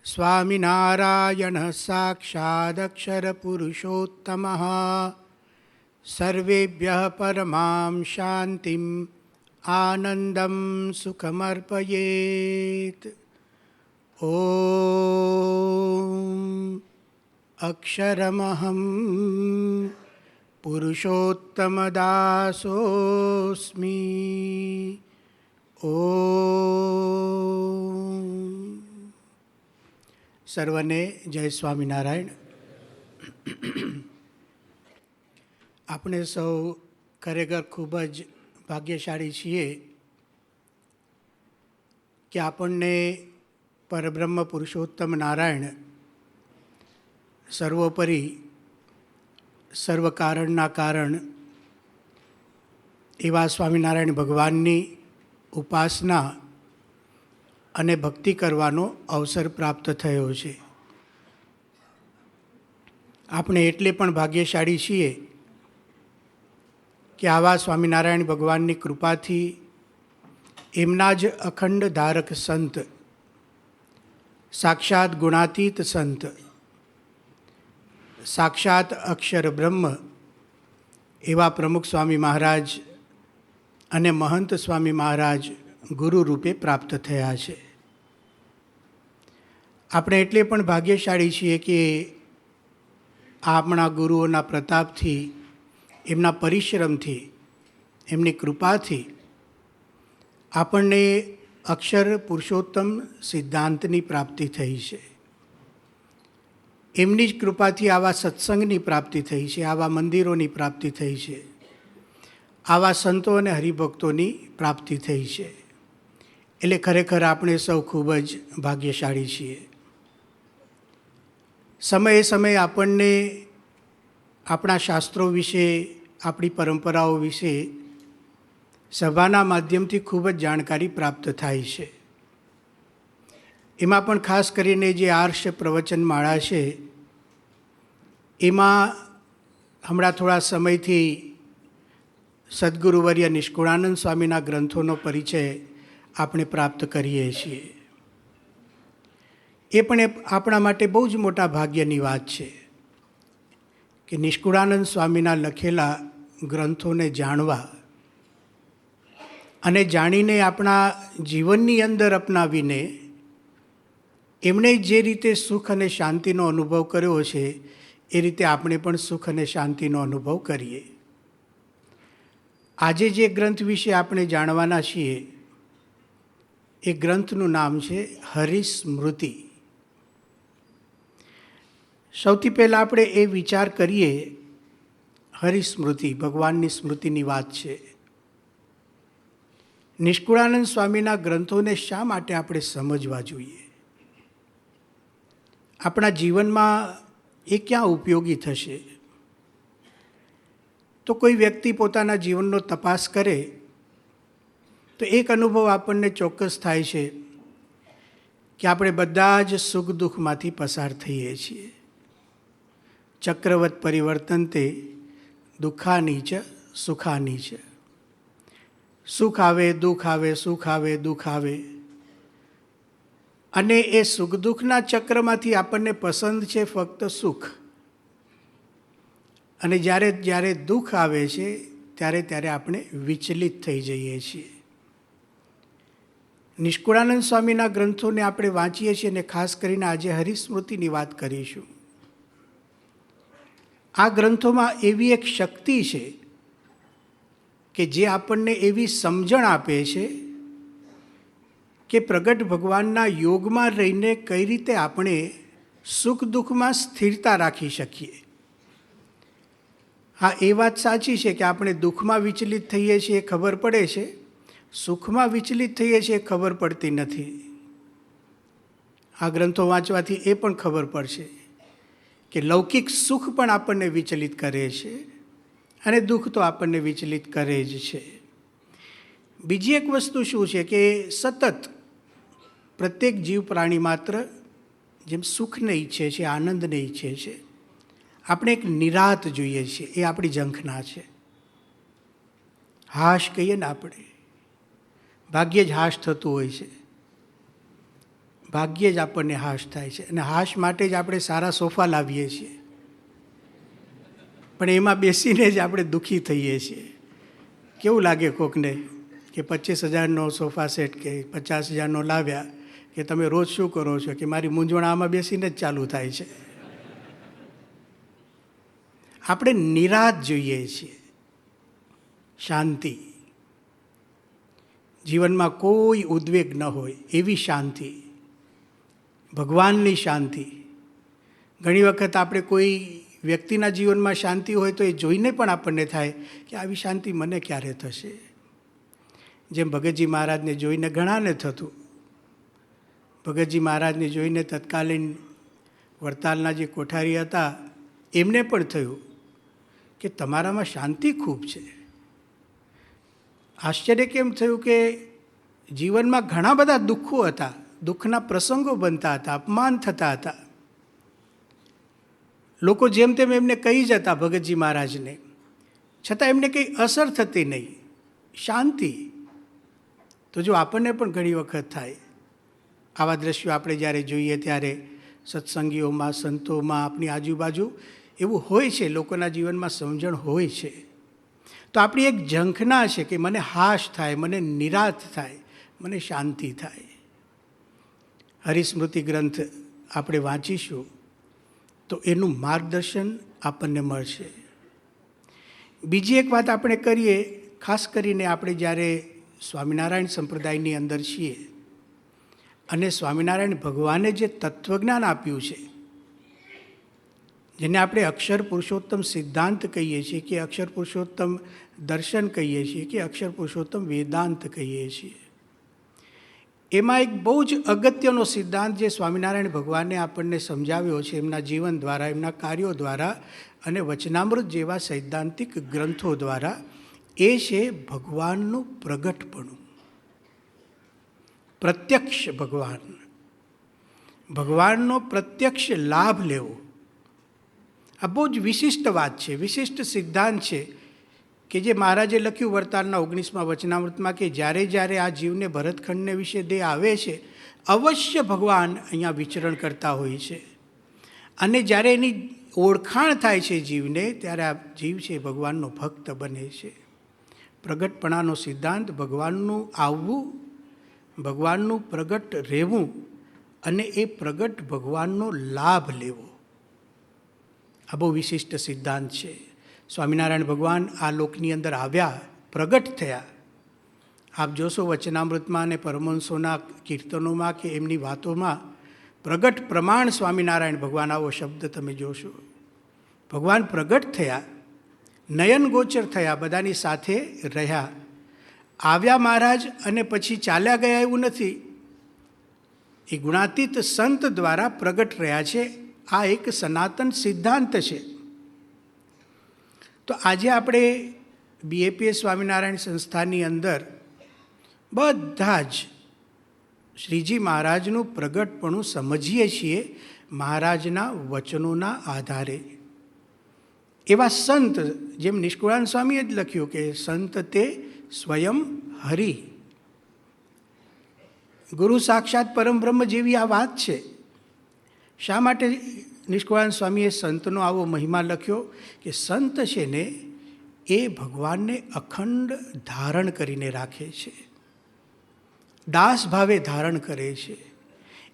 स्वामिनारायणः साक्षादक्षरपुरुषोत्तमः सर्वेभ्यः परमां शान्तिम् आनन्दं सुखमर्पयेत्। ॐ अक्षरमहं पुरुषोत्तमदासोऽस्मि। ॐ સર્વને જય સ્વામિનારાયણ. આપણે સૌ ખરેખર ખૂબ જ ભાગ્યશાળી છીએ કે આપણને પરબ્રહ્મ પુરુષોત્તમ નારાયણ સર્વોપરી સર્વ કારણના કારણ એવા સ્વામિનારાયણ ભગવાનની ઉપાસના અને ભક્તિ કરવાનો અવસર પ્રાપ્ત થયો છે. આપણે એટલે પણ ભાગ્યશાળી છીએ કે આવા સ્વામિનારાયણ ભગવાનની કૃપાથી એમના જ અખંડ ધારક સંત, સાક્ષાત ગુણાતીત સંત, સાક્ષાત અક્ષર બ્રહ્મ એવા પ્રમુખ સ્વામી મહારાજ અને મહંત સ્વામી મહારાજ ગુરુ રૂપે પ્રાપ્ત થયા છે. આપણે એટલે પણ ભાગ્યશાળી છીએ કે આપણા ગુરુઓના પ્રતાપથી, એમના પરિશ્રમથી, એમની કૃપાથી આપણને અક્ષર પુરુષોત્તમ સિદ્ધાંતની પ્રાપ્તિ થઈ છે. એમની જ કૃપાથી આવા સત્સંગની પ્રાપ્તિ થઈ છે, આવા મંદિરોની પ્રાપ્તિ થઈ છે, આવા સંતો અને હરિભક્તોની પ્રાપ્તિ થઈ છે. એટલે ખરેખર આપણે સૌ ખૂબ જ ભાગ્યશાળી છીએ. સમયે સમયે આપણને આપણા શાસ્ત્રો વિશે, આપણી પરંપરાઓ વિશે સભાના માધ્યમથી ખૂબ જ જાણકારી પ્રાપ્ત થાય છે. એમાં પણ ખાસ કરીને જે આર્ષ પ્રવચનમાળા છે, એમાં હમણાં થોડા સમયથી સદગુરુવર્ય નિષ્કુળાનંદ સ્વામીના ગ્રંથોનો પરિચય આપણે પ્રાપ્ત કરીએ છીએ. એ પણ આપણા માટે બહુ જ મોટા ભાગ્યની વાત છે કે નિષ્કુળાનંદ સ્વામીના લખેલા ગ્રંથોને જાણવા અને જાણીને આપણા જીવનની અંદર અપનાવીને એમણે જે રીતે સુખ અને શાંતિનો અનુભવ કર્યો છે એ રીતે આપણે પણ સુખ અને શાંતિનો અનુભવ કરીએ. આજે જે ગ્રંથ વિશે આપણે જાણવાના છીએ એ ગ્રંથનું નામ છે હરિસ્મૃતિ. સૌથી પહેલાં આપણે એ વિચાર કરીએ, હરિસ્મૃતિ ભગવાનની સ્મૃતિની વાત છે. નિષ્કુળાનંદ સ્વામીના ગ્રંથોને શા માટે આપણે સમજવા જોઈએ? આપણા જીવનમાં એ ક્યાં ઉપયોગી થશે? તો કોઈ વ્યક્તિ પોતાના જીવનનો તપાસ કરે તો એક અનુભવ આપણને ચોક્કસ થાય છે કે આપણે બધા જ સુખ દુઃખમાંથી પસાર થઈએ છીએ. ચક્રવત પરિવર્તન્તે દુઃખાની ચ સુખાની ચ. સુખ આવે, દુઃખ આવે, સુખ આવે, દુઃખ આવે. અને એ સુખ દુઃખના ચક્રમાંથી આપણને પસંદ છે ફક્ત સુખ. અને જ્યારે જ્યારે દુઃખ આવે છે ત્યારે આપણે વિચલિત થઈ જઈએ છીએ. નિષ્કુળાનંદ સ્વામીના ગ્રંથોને આપણે વાંચીએ છીએ અને ખાસ કરીને આજે હરિસ્મૃતિની વાત કરીશું. આ ગ્રંથોમાં એવી એક શક્તિ છે કે જે આપણને એવી સમજણ આપે છે કે પ્રગટ ભગવાનના યોગમાં રહીને કઈ રીતે આપણે સુખ દુઃખમાં સ્થિરતા રાખી શકીએ. હા, એ વાત સાચી છે કે આપણે દુઃખમાં વિચલિત થઈએ છીએ ખબર પડે છે, સુખમાં વિચલિત થઈએ છીએ ખબર પડતી નથી. આ ગ્રંથો વાંચવાથી એ પણ ખબર પડશે કે લૌકિક સુખ પણ આપણને વિચલિત કરે છે અને દુઃખ તો આપણને વિચલિત કરે જ છે. બીજી એક વસ્તુ શું છે કે સતત પ્રત્યેક જીવ પ્રાણી માત્ર જેમ સુખને ઈચ્છે છે, આનંદને ઈચ્છે છે, આપણે એક નિરાત જોઈએ છીએ. એ આપણી ઝંખના છે. હાશ કહીએ ને આપણે, ભાગ્યે જ હાશ થતું હોય છે. ભાગ્યે જ આપણને હાશ થાય છે, અને હાશ માટે જ આપણે સારા સોફા લાવીએ છીએ, પણ એમાં બેસીને જ આપણે દુઃખી થઈએ છીએ. કેવું લાગે કોકને કે 25,000નો સોફા સેટ કે 50,000નો લાવ્યા, કે તમે રોજ શું કરો છો, કે મારી મૂંઝવણ આમાં બેસીને જ ચાલુ થાય છે. આપણે નિરાંત જોઈએ છીએ, શાંતિ, જીવનમાં કોઈ ઉદ્વેગ ન હોય એવી શાંતિ, ભગવાનની શાંતિ. ઘણી વખત આપણે કોઈ વ્યક્તિના જીવનમાં શાંતિ હોય તો એ જોઈને પણ આપણને થાય કે આવી શાંતિ મને ક્યારે થશે. જેમ ભગતજી મહારાજને જોઈને ઘણાને થતું. ભગતજી મહારાજને જોઈને તત્કાલીન વડતાલના જે કોઠારી હતા એમને પણ થયું કે તમારામાં શાંતિ ખૂબ છે. આશ્ચર્ય કેમ થયું કે જીવનમાં ઘણા બધા દુઃખો હતા, દુઃખના પ્રસંગો બનતા હતા, અપમાન થતા હતા. લોકો જેમ તેમ એમને કહી જતા ભગતજી મહારાજને, છતાં એમને કંઈ અસર થતી નહીં, શાંતિ. તો જો આપણને પણ ઘણી વખત થાય, આવા દ્રશ્યો આપણે જ્યારે જોઈએ ત્યારે સત્સંગીઓમાં, સંતોમાં, આપણી આજુબાજુ એવું હોય છે, લોકોના જીવનમાં સમજણ હોય છે, તો આપણી એક ઝંખના છે કે મને હાશ થાય, મને નિરાંત થાય, મને શાંતિ થાય. હરિસ્મૃતિ ગ્રંથ આપણે વાંચીશું તો એનું માર્ગદર્શન આપણને મળશે. બીજી એક વાત આપણે કરીએ, ખાસ કરીને આપણે જ્યારે સ્વામિનારાયણ સંપ્રદાયની અંદર છીએ અને સ્વામિનારાયણ ભગવાને જે તત્વજ્ઞાન આપ્યું છે, જેને આપણે અક્ષર પુરુષોત્તમ સિદ્ધાંત કહીએ છીએ, કે અક્ષર પુરુષોત્તમ દર્શન કહીએ છીએ, કે અક્ષર પુરુષોત્તમ વેદાંત કહીએ છીએ, એમાં એક બહુ જ અગત્યનો સિદ્ધાંત જે સ્વામિનારાયણ ભગવાને આપણને સમજાવ્યો છે એમના જીવન દ્વારા, એમના કાર્યો દ્વારા અને વચનામૃત જેવા સૈદ્ધાંતિક ગ્રંથો દ્વારા, એ છે ભગવાનનું પ્રગટપણું, પ્રત્યક્ષ ભગવાન, ભગવાનનો પ્રત્યક્ષ લાભ લેવો. આ બહુ જ વિશિષ્ટ વાત છે, વિશિષ્ટ સિદ્ધાંત છે કે જે મહારાજે લખ્યું વડતાલના 19મા વચનામૃતમાં, કે જ્યારે જ્યારે આ જીવને ભરતખંડને વિશે દેહ આવે છે, અવશ્ય ભગવાન અહીંયા વિચરણ કરતા હોય છે, અને જ્યારે એની ઓળખાણ થાય છે જીવને, ત્યારે આ જીવ છે ભગવાનનો ભક્ત બને છે. પ્રગટપણાનો સિદ્ધાંત, ભગવાનનું આવવું, ભગવાનનું પ્રગટ રહેવું અને એ પ્રગટ ભગવાનનો લાભ લેવો, આ બહુ વિશિષ્ટ સિદ્ધાંત છે. સ્વામિનારાયણ ભગવાન આ લોકની અંદર આવ્યા, પ્રગટ થયા. આપ જોશો વચનામૃતમાં અને પરમહંસોના કીર્તનોમાં કે એમની વાતોમાં પ્રગટ પ્રમાણ સ્વામિનારાયણ ભગવાન, આવો શબ્દ તમે જોશો. ભગવાન પ્રગટ થયા, નયન ગોચર થયા, બધાની સાથે રહ્યા. આવ્યા મહારાજ અને પછી ચાલ્યા ગયા એવું નથી, એ ગુણાતીત સંત દ્વારા પ્રગટ રહ્યા છે. આ એક સનાતન સિદ્ધાંત છે. તો આજે આપણે BAPS સ્વામિનારાયણ સંસ્થાની અંદર બધા જ શ્રીજી મહારાજનું પ્રગટપણું સમજીએ છીએ મહારાજના વચનોના આધારે. એવા સંત, જેમ નિષ્કુળાનંદ સ્વામીએ જ લખ્યું કે સંત તે સ્વયં હરિ, ગુરુ સાક્ષાત પરમબ્રહ્મ જેવી આ વાત છે. શા માટે નિષ્કુળાનંદ સ્વામીએ સંતનો આવો મહિમા લખ્યો કે સંત છે ને એ ભગવાનને અખંડ ધારણ કરીને રાખે છે, દાસ ભાવે ધારણ કરે છે.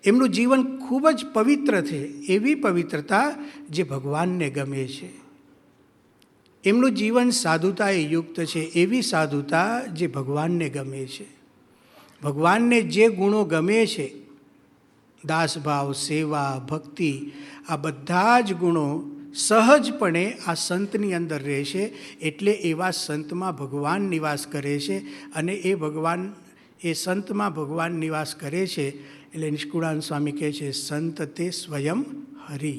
એમનું જીવન ખૂબ જ પવિત્ર છે, એવી પવિત્રતા જે ભગવાનને ગમે છે. એમનું જીવન સાધુતાએ યુક્ત છે, એવી સાધુતા જે ભગવાનને ગમે છે. ભગવાનને જે ગુણો ગમે છે, દાસભાવ, સેવા, ભક્તિ, આ બધા જ ગુણો સહજપણે આ સંતની અંદર રહેશે. એટલે એવા સંતમાં ભગવાન નિવાસ કરે છે, અને એ ભગવાન, એ સંતમાં ભગવાન નિવાસ કરે છે. એટલે નિષ્કુળાનંદ સ્વામી કહે છે સંત તે સ્વયં હરિ.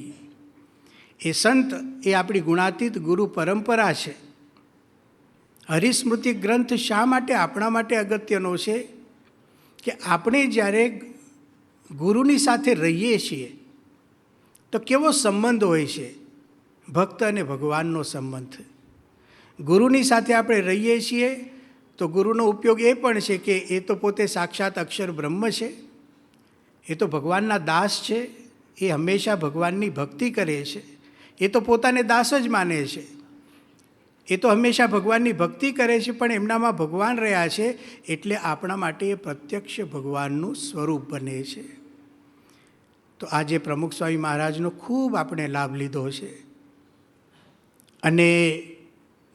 એ સંત એ આપણી ગુણાતીત ગુરુ પરંપરા છે. હરિસ્મૃતિ ગ્રંથ શા માટે આપણા માટે અગત્યનો છે કે આપણે જ્યારે ગુરુની સાથે રહીએ છીએ તો કેવો સંબંધ હોય છે, ભક્ત અને ભગવાનનો સંબંધ. ગુરુની સાથે આપણે રહીએ છીએ તો ગુરુનો ઉપયોગ એ પણ છે કે એ તો પોતે સાક્ષાત અક્ષર બ્રહ્મ છે, એ તો ભગવાનના દાસ છે, એ હંમેશા ભગવાનની ભક્તિ કરે છે, એ તો પોતાને દાસ જ માને છે, એ તો હંમેશા ભગવાનની ભક્તિ કરે છે, પણ એમનામાં ભગવાન રહ્યા છે એટલે આપણા માટે એ પ્રત્યક્ષ ભગવાનનું સ્વરૂપ બને છે. તો આજે પ્રમુખ સ્વામી મહારાજનો ખૂબ આપણે લાભ લીધો છે. અને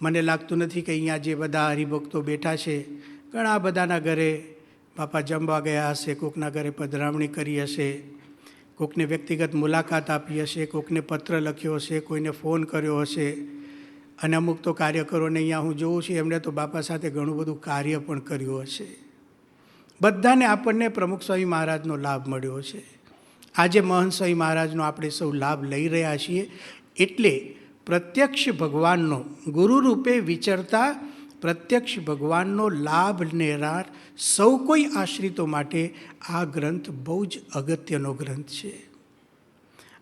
મને લાગતું નથી કે અહીંયા જે બધા હરિભક્તો બેઠા છે, ઘણા બધાના ઘરે બાપા જમવા ગયા હશે, કોકના ઘરે પધરામણી કરી હશે, કોકને વ્યક્તિગત મુલાકાત આપી હશે, કોકને પત્ર લખ્યો હશે, કોઈને ફોન કર્યો હશે, અને અમુક તો કાર્યકરોને અહીંયા હું જોઉં છું એમણે તો બાપા સાથે ઘણું બધું કાર્ય પણ કર્યું હશે. બધાને આપણને પ્રમુખ સ્વામી મહારાજનો લાભ મળ્યો છે. આજે મહંત સ્વામી મહારાજનો આપણે સૌ લાભ લઈ રહ્યા છીએ. એટલે પ્રત્યક્ષ ભગવાનનો ગુરુ રૂપે વિચરતા પ્રત્યક્ષ ભગવાનનો લાભ લેનાર સૌ કોઈ આશ્રિતો માટે આ ગ્રંથ બહુ જ અગત્યનો ગ્રંથ છે.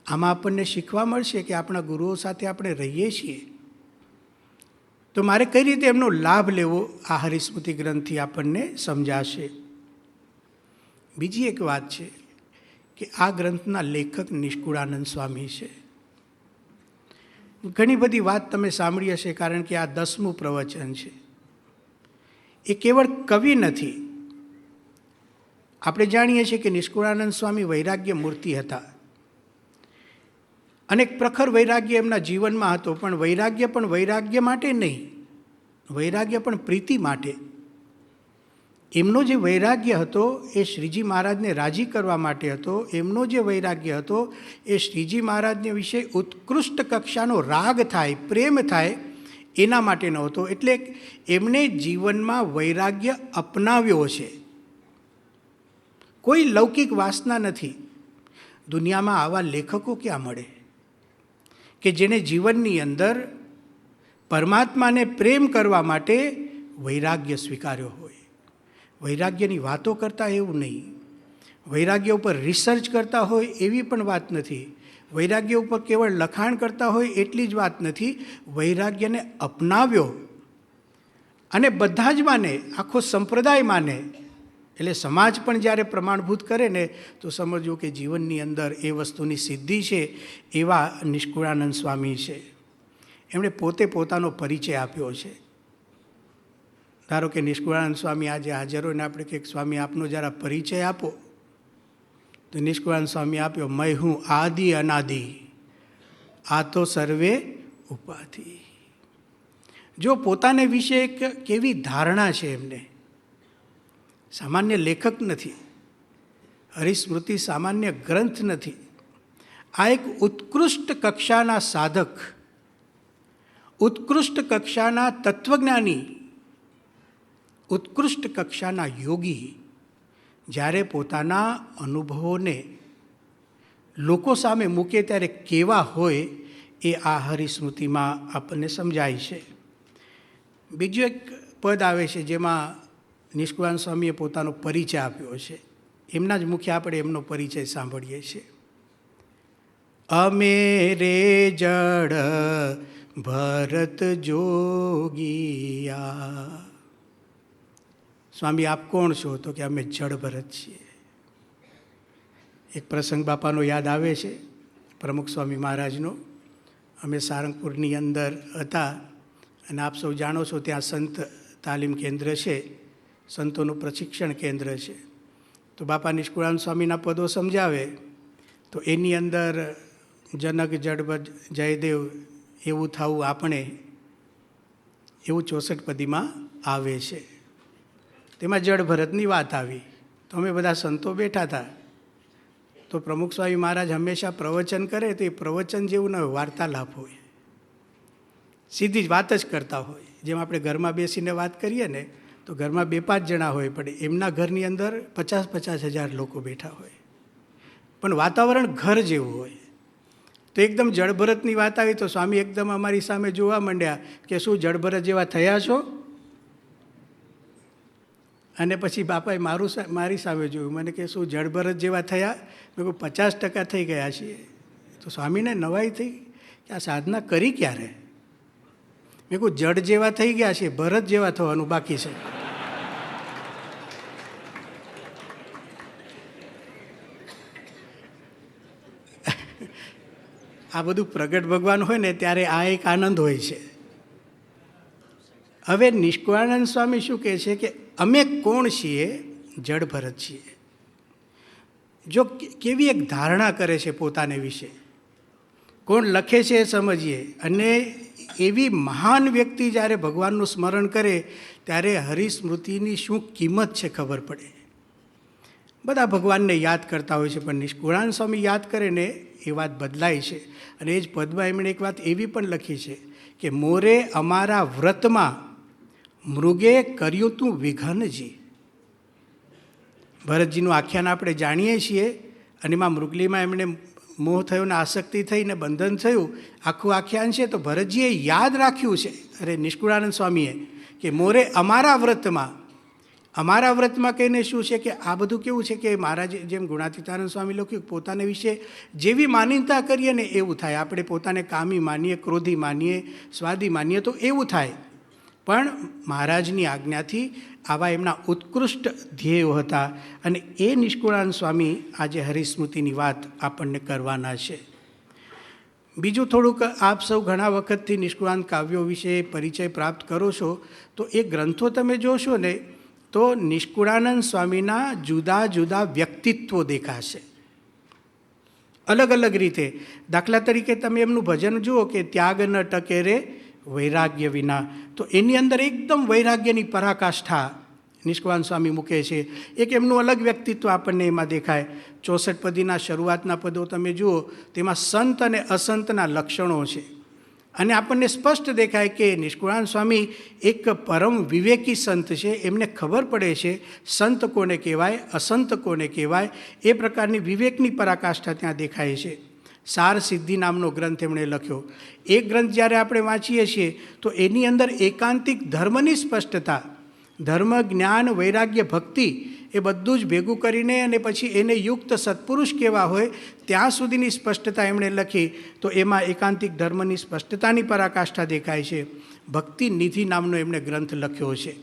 આમાં આપણને શીખવા મળશે કે આપણા ગુરુઓ સાથે આપણે રહીએ છીએ તો મારે કઈ રીતે એમનો લાભ લેવો, આ હરિસ્મૃતિ ગ્રંથથી આપણને સમજાશે. બીજી એક વાત છે કે આ ગ્રંથના લેખક નિષ્કુળાનંદ સ્વામી છે. ઘણી બધી વાત તમે સાંભળી હશે, કારણ કે આ 10મું પ્રવચન છે. એ કેવળ કવિ નથી. આપણે જાણીએ છીએ કે નિષ્કુળાનંદ સ્વામી વૈરાગ્ય મૂર્તિ હતા. અનેક પ્રખર વૈરાગ્ય એમના જીવનમાં હતો, પણ વૈરાગ્ય માટે નહીં, વૈરાગ્ય પણ પ્રીતિ માટે. એમનો જે વૈરાગ્ય હતો એ શ્રીજી મહારાજને રાજી કરવા માટે હતો. એમનો જે વૈરાગ્ય હતો એ શ્રીજી મહારાજને વિશે ઉત્કૃષ્ટ કક્ષાનો રાગ થાય, પ્રેમ થાય, એના માટે નહોતો. એટલે એમણે જીવનમાં વૈરાગ્ય અપનાવ્યો છે. કોઈ લૌકિક વાસના નથી. દુનિયામાં આવા લેખકો ક્યાં મળે કે જેને જીવનની અંદર પરમાત્માને પ્રેમ કરવા માટે વૈરાગ્ય સ્વીકાર્યો હોય. વૈરાગ્યની વાતો કરતા એવું નહીં, વૈરાગ્ય ઉપર રિસર્ચ કરતા હોય એવી પણ વાત નથી, વૈરાગ્ય ઉપર કેવળ લખાણ કરતા હોય એટલી જ વાત નથી. વૈરાગ્યને અપનાવ્યો અને બધા જ માને, આખો સંપ્રદાય માને. એટલે સમાજ પણ જ્યારે પ્રમાણભૂત કરે ને તો સમજવું કે જીવનની અંદર એ વસ્તુની સિદ્ધિ છે. એવા નિષ્કુળાનંદ સ્વામી છે. એમણે પોતે પોતાનો પરિચય આપ્યો છે. ધારો કે નિષ્કુળાનંદ સ્વામી આજે હાજર હોય ને આપણે કે સ્વામી આપનો જરા પરિચય આપો, તો નિષ્કુળાનંદ સ્વામી આપ્યો, मैं हूँ आदि अनादि, आ तो सर्वे उपाधि. જો પોતાને વિશે એક કેવી ધારણા છે એમને. સામાન્ય લેખક નથી, હરિસ્મૃતિ સામાન્ય ગ્રંથ નથી. આ એક ઉત્કૃષ્ટ કક્ષાના સાધક, ઉત્કૃષ્ટ કક્ષાના તત્વજ્ઞાની, ઉત્કૃષ્ટ કક્ષાના યોગી જ્યારે પોતાના અનુભવોને લોકો સામે મૂકે ત્યારે કેવા હોય એ આ હરિસ્મૃતિમાં આપણને સમજાય છે. બીજું એક પદ આવે છે જેમાં નિષ્કુળાનંદ સ્વામીએ પોતાનો પરિચય આપ્યો છે. એમના જ મુખ્ય આપણે એમનો પરિચય સાંભળીએ છીએ. અમે રે જડ ભરત જોગિયા. સ્વામી આપ કોણ છો? તો કે અમે જડ ભરત છીએ. એક પ્રસંગ બાપાનો યાદ આવે છે, પ્રમુખ સ્વામી મહારાજનો. અમે સારંગપુરની અંદર હતા અને આપ સૌ જાણો છો ત્યાં સંત તાલીમ કેન્દ્ર છે, સંતોનું પ્રશિક્ષણ કેન્દ્ર છે. તો બાપા નિષ્કુળાનંદ સ્વામીના પદો સમજાવે તો એની અંદર જનક જડભર જયદેવ એવું થવું આપણે, એવું 64 પદીમાં આવે છે. તેમાં જડ ભરતની વાત આવી. તો અમે બધા સંતો બેઠા હતા. તો પ્રમુખ સ્વામી મહારાજ હંમેશા પ્રવચન કરે તો એ પ્રવચન જેવું ન હોય, વાર્તાલાપ હોય, સીધી જ વાત જ કરતા હોય. જેમ આપણે ઘરમાં બેસીને વાત કરીએ ને તો ઘરમાં 2-5 જણા હોય, પણ એમના ઘરની અંદર 50-50 હજાર લોકો બેઠા હોય, પણ વાતાવરણ ઘર જેવું હોય. તો એકદમ જડભરતની વાત આવી તો સ્વામી એકદમ અમારી સામે જોવા માંડ્યા કે શું જડભરત જેવા થયા છો? અને પછી બાપાએ મારી સામે જોયું, મને કે શું જડભરત જેવા થયા? મેં કહું 50% થઈ ગયા છીએ. તો સ્વામીને નવાઈ થઈ કે આ સાધના કરી ક્યારે? મેં કહું જડ જેવા થઈ ગયા છે, ભરત જેવા થવાનું બાકી છે. આ બધું પ્રગટ ભગવાન હોય ને ત્યારે આ એક આનંદ હોય છે. હવે નિષ્કુળાનંદ સ્વામી શું કહે છે કે અમે કોણ છીએ? જડ ભરત છીએ. જો કેવી એક ધારણા કરે છે પોતાને વિશે, કોણ લખે છે એ સમજીએ. અને એવી મહાન વ્યક્તિ જ્યારે ભગવાનનું સ્મરણ કરે ત્યારે હરિસ્મૃતિની શું કિંમત છે ખબર પડે. બધા ભગવાનને યાદ કરતા હોય છે, પણ નિષ્કુળાનંદ સ્વામી યાદ કરે ને એ વાત બદલાય છે. અને એ જ પદમાં એમણે એક વાત એવી પણ લખી છે કે મોરે અમારા વ્રતમાં મૃગે કર્યું તું વિઘનજી. ભરતજીનું આખ્યાન આપણે જાણીએ છીએ, અને એમાં મૃગલીમાં એમણે મોહ થયો ને આસક્તિ થઈને બંધન થયું, આખું આખ્યાન છે. તો ભરતજીએ યાદ રાખ્યું છે, અરે નિષ્કુળાનંદ સ્વામીએ, કે મોરે અમારા વ્રતમાં. અમારા વ્રતમાં કહીને શું છે કે આ બધું કેવું છે કે મહારાજે જેમ ગુણાતીતાનંદ સ્વામી લખ્યું, પોતાને વિશે જેવી માન્યતા કરીએ ને એવું થાય. આપણે પોતાને કામી માનીએ, ક્રોધી માનીએ, સ્વાદી માનીએ તો એવું થાય. પણ મહારાજની આજ્ઞાથી આવા એમના ઉત્કૃષ્ટ ધ્યેયો હતા. અને એ નિષ્કુળાનંદ સ્વામી આજે હરિસ્મૃતિની વાત આપણને કરવાના છે. બીજું થોડુંક, આપ સૌ ઘણા વખતથી નિષ્કુળાનંદ કાવ્યો વિશે પરિચય પ્રાપ્ત કરો છો, તો એ ગ્રંથો તમે જોશો ને તો નિષ્કુળાનંદ સ્વામીના જુદા જુદા વ્યક્તિત્વો દેખાશે, અલગ અલગ રીતે. દાખલા તરીકે તમે એમનું ભજન જુઓ કે ત્યાગ ન ટકે રે વૈરાગ્ય વિના, તો એની અંદર એકદમ વૈરાગ્યની પરાકાષ્ઠા નિષ્કુળાનંદ સ્વામી મૂકે છે. એક એમનું અલગ વ્યક્તિત્વ આપણને એમાં દેખાય. 64 પદીના શરૂઆતના પદો તમે જુઓ, તેમાં સંત અને અસંતના લક્ષણો છે. અને આપણને સ્પષ્ટ દેખાય કે નિષ્કુળાનંદ સ્વામી એક પરમ વિવેકી સંત છે. એમને ખબર પડે છે સંત કોને કહેવાય, અસંત કોને કહેવાય. એ પ્રકારની વિવેકની પરાકાષ્ઠા ત્યાં દેખાય છે. સાર સિદ્ધિ નામનો ગ્રંથ એમણે લખ્યો. એ ગ્રંથ જ્યારે આપણે વાંચીએ છીએ તો એની અંદર એકાંતિક ધર્મની સ્પષ્ટતા, ધર્મ, જ્ઞાન, વૈરાગ્ય, ભક્તિ એ બધું જ ભેગું કરીને અને પછી એને યુક્ત સત્પુરુષ કેવા હોય ત્યાં સુધીની સ્પષ્ટતા એમણે લખી. તો એમાં એકાંતિક ધર્મની સ્પષ્ટતાની પરાકાષ્ઠા દેખાય છે. ભક્તિનિધિ નામનો એમણે ગ્રંથ લખ્યો છે.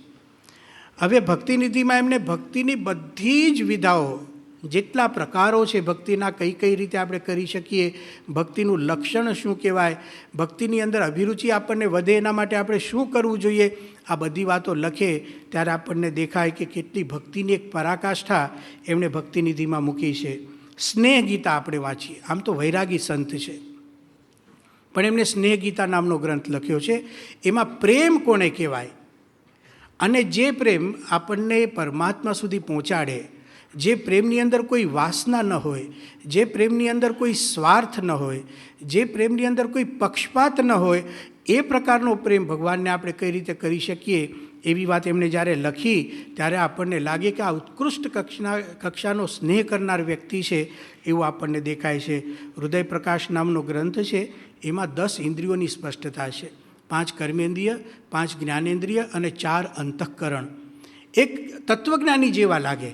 હવે ભક્તિનિધિમાં એમણે ભક્તિની બધી જ વિધાઓ, જેટલા પ્રકારો છે ભક્તિના, કઈ કઈ રીતે આપણે કરી શકીએ, ભક્તિનું લક્ષણ શું કહેવાય, ભક્તિની અંદર અભિરુચિ આપણને વધે એના માટે આપણે શું કરવું જોઈએ, આ બધી વાતો લખે ત્યારે આપણને દેખાય કે કેટલી ભક્તિની એક પરાકાષ્ઠા એમણે ભક્તિનિધિમાં મૂકી છે. સ્નેહ ગીતા આપણે વાંચીએ, આમ તો વૈરાગી સંત છે, પણ એમણે સ્નેહ ગીતા નામનો ગ્રંથ લખ્યો છે. એમાં પ્રેમ કોને કહેવાય અને જે પ્રેમ આપણને પરમાત્મા સુધી પહોંચાડે, જે પ્રેમની અંદર કોઈ વાસના ન હોય, જે પ્રેમની અંદર કોઈ સ્વાર્થ ન હોય, જે પ્રેમની અંદર કોઈ પક્ષપાત ન હોય, એ પ્રકારનો પ્રેમ ભગવાનને આપણે કઈ રીતે કરી શકીએ, એવી વાત એમણે જ્યારે લખી ત્યારે આપણને લાગે કે આ ઉત્કૃષ્ટ કક્ષાનો સ્નેહ કરનાર વ્યક્તિ છે એવું આપણને દેખાય છે. હૃદય પ્રકાશ નામનો ગ્રંથ છે, એમાં 10 ઇન્દ્રિયોની સ્પષ્ટતા છે. 5 કર્મેન્દ્રિય, 5 જ્ઞાનેન્દ્રિય અને 4 અંતઃકરણ. એક તત્વજ્ઞાની જેવા લાગે.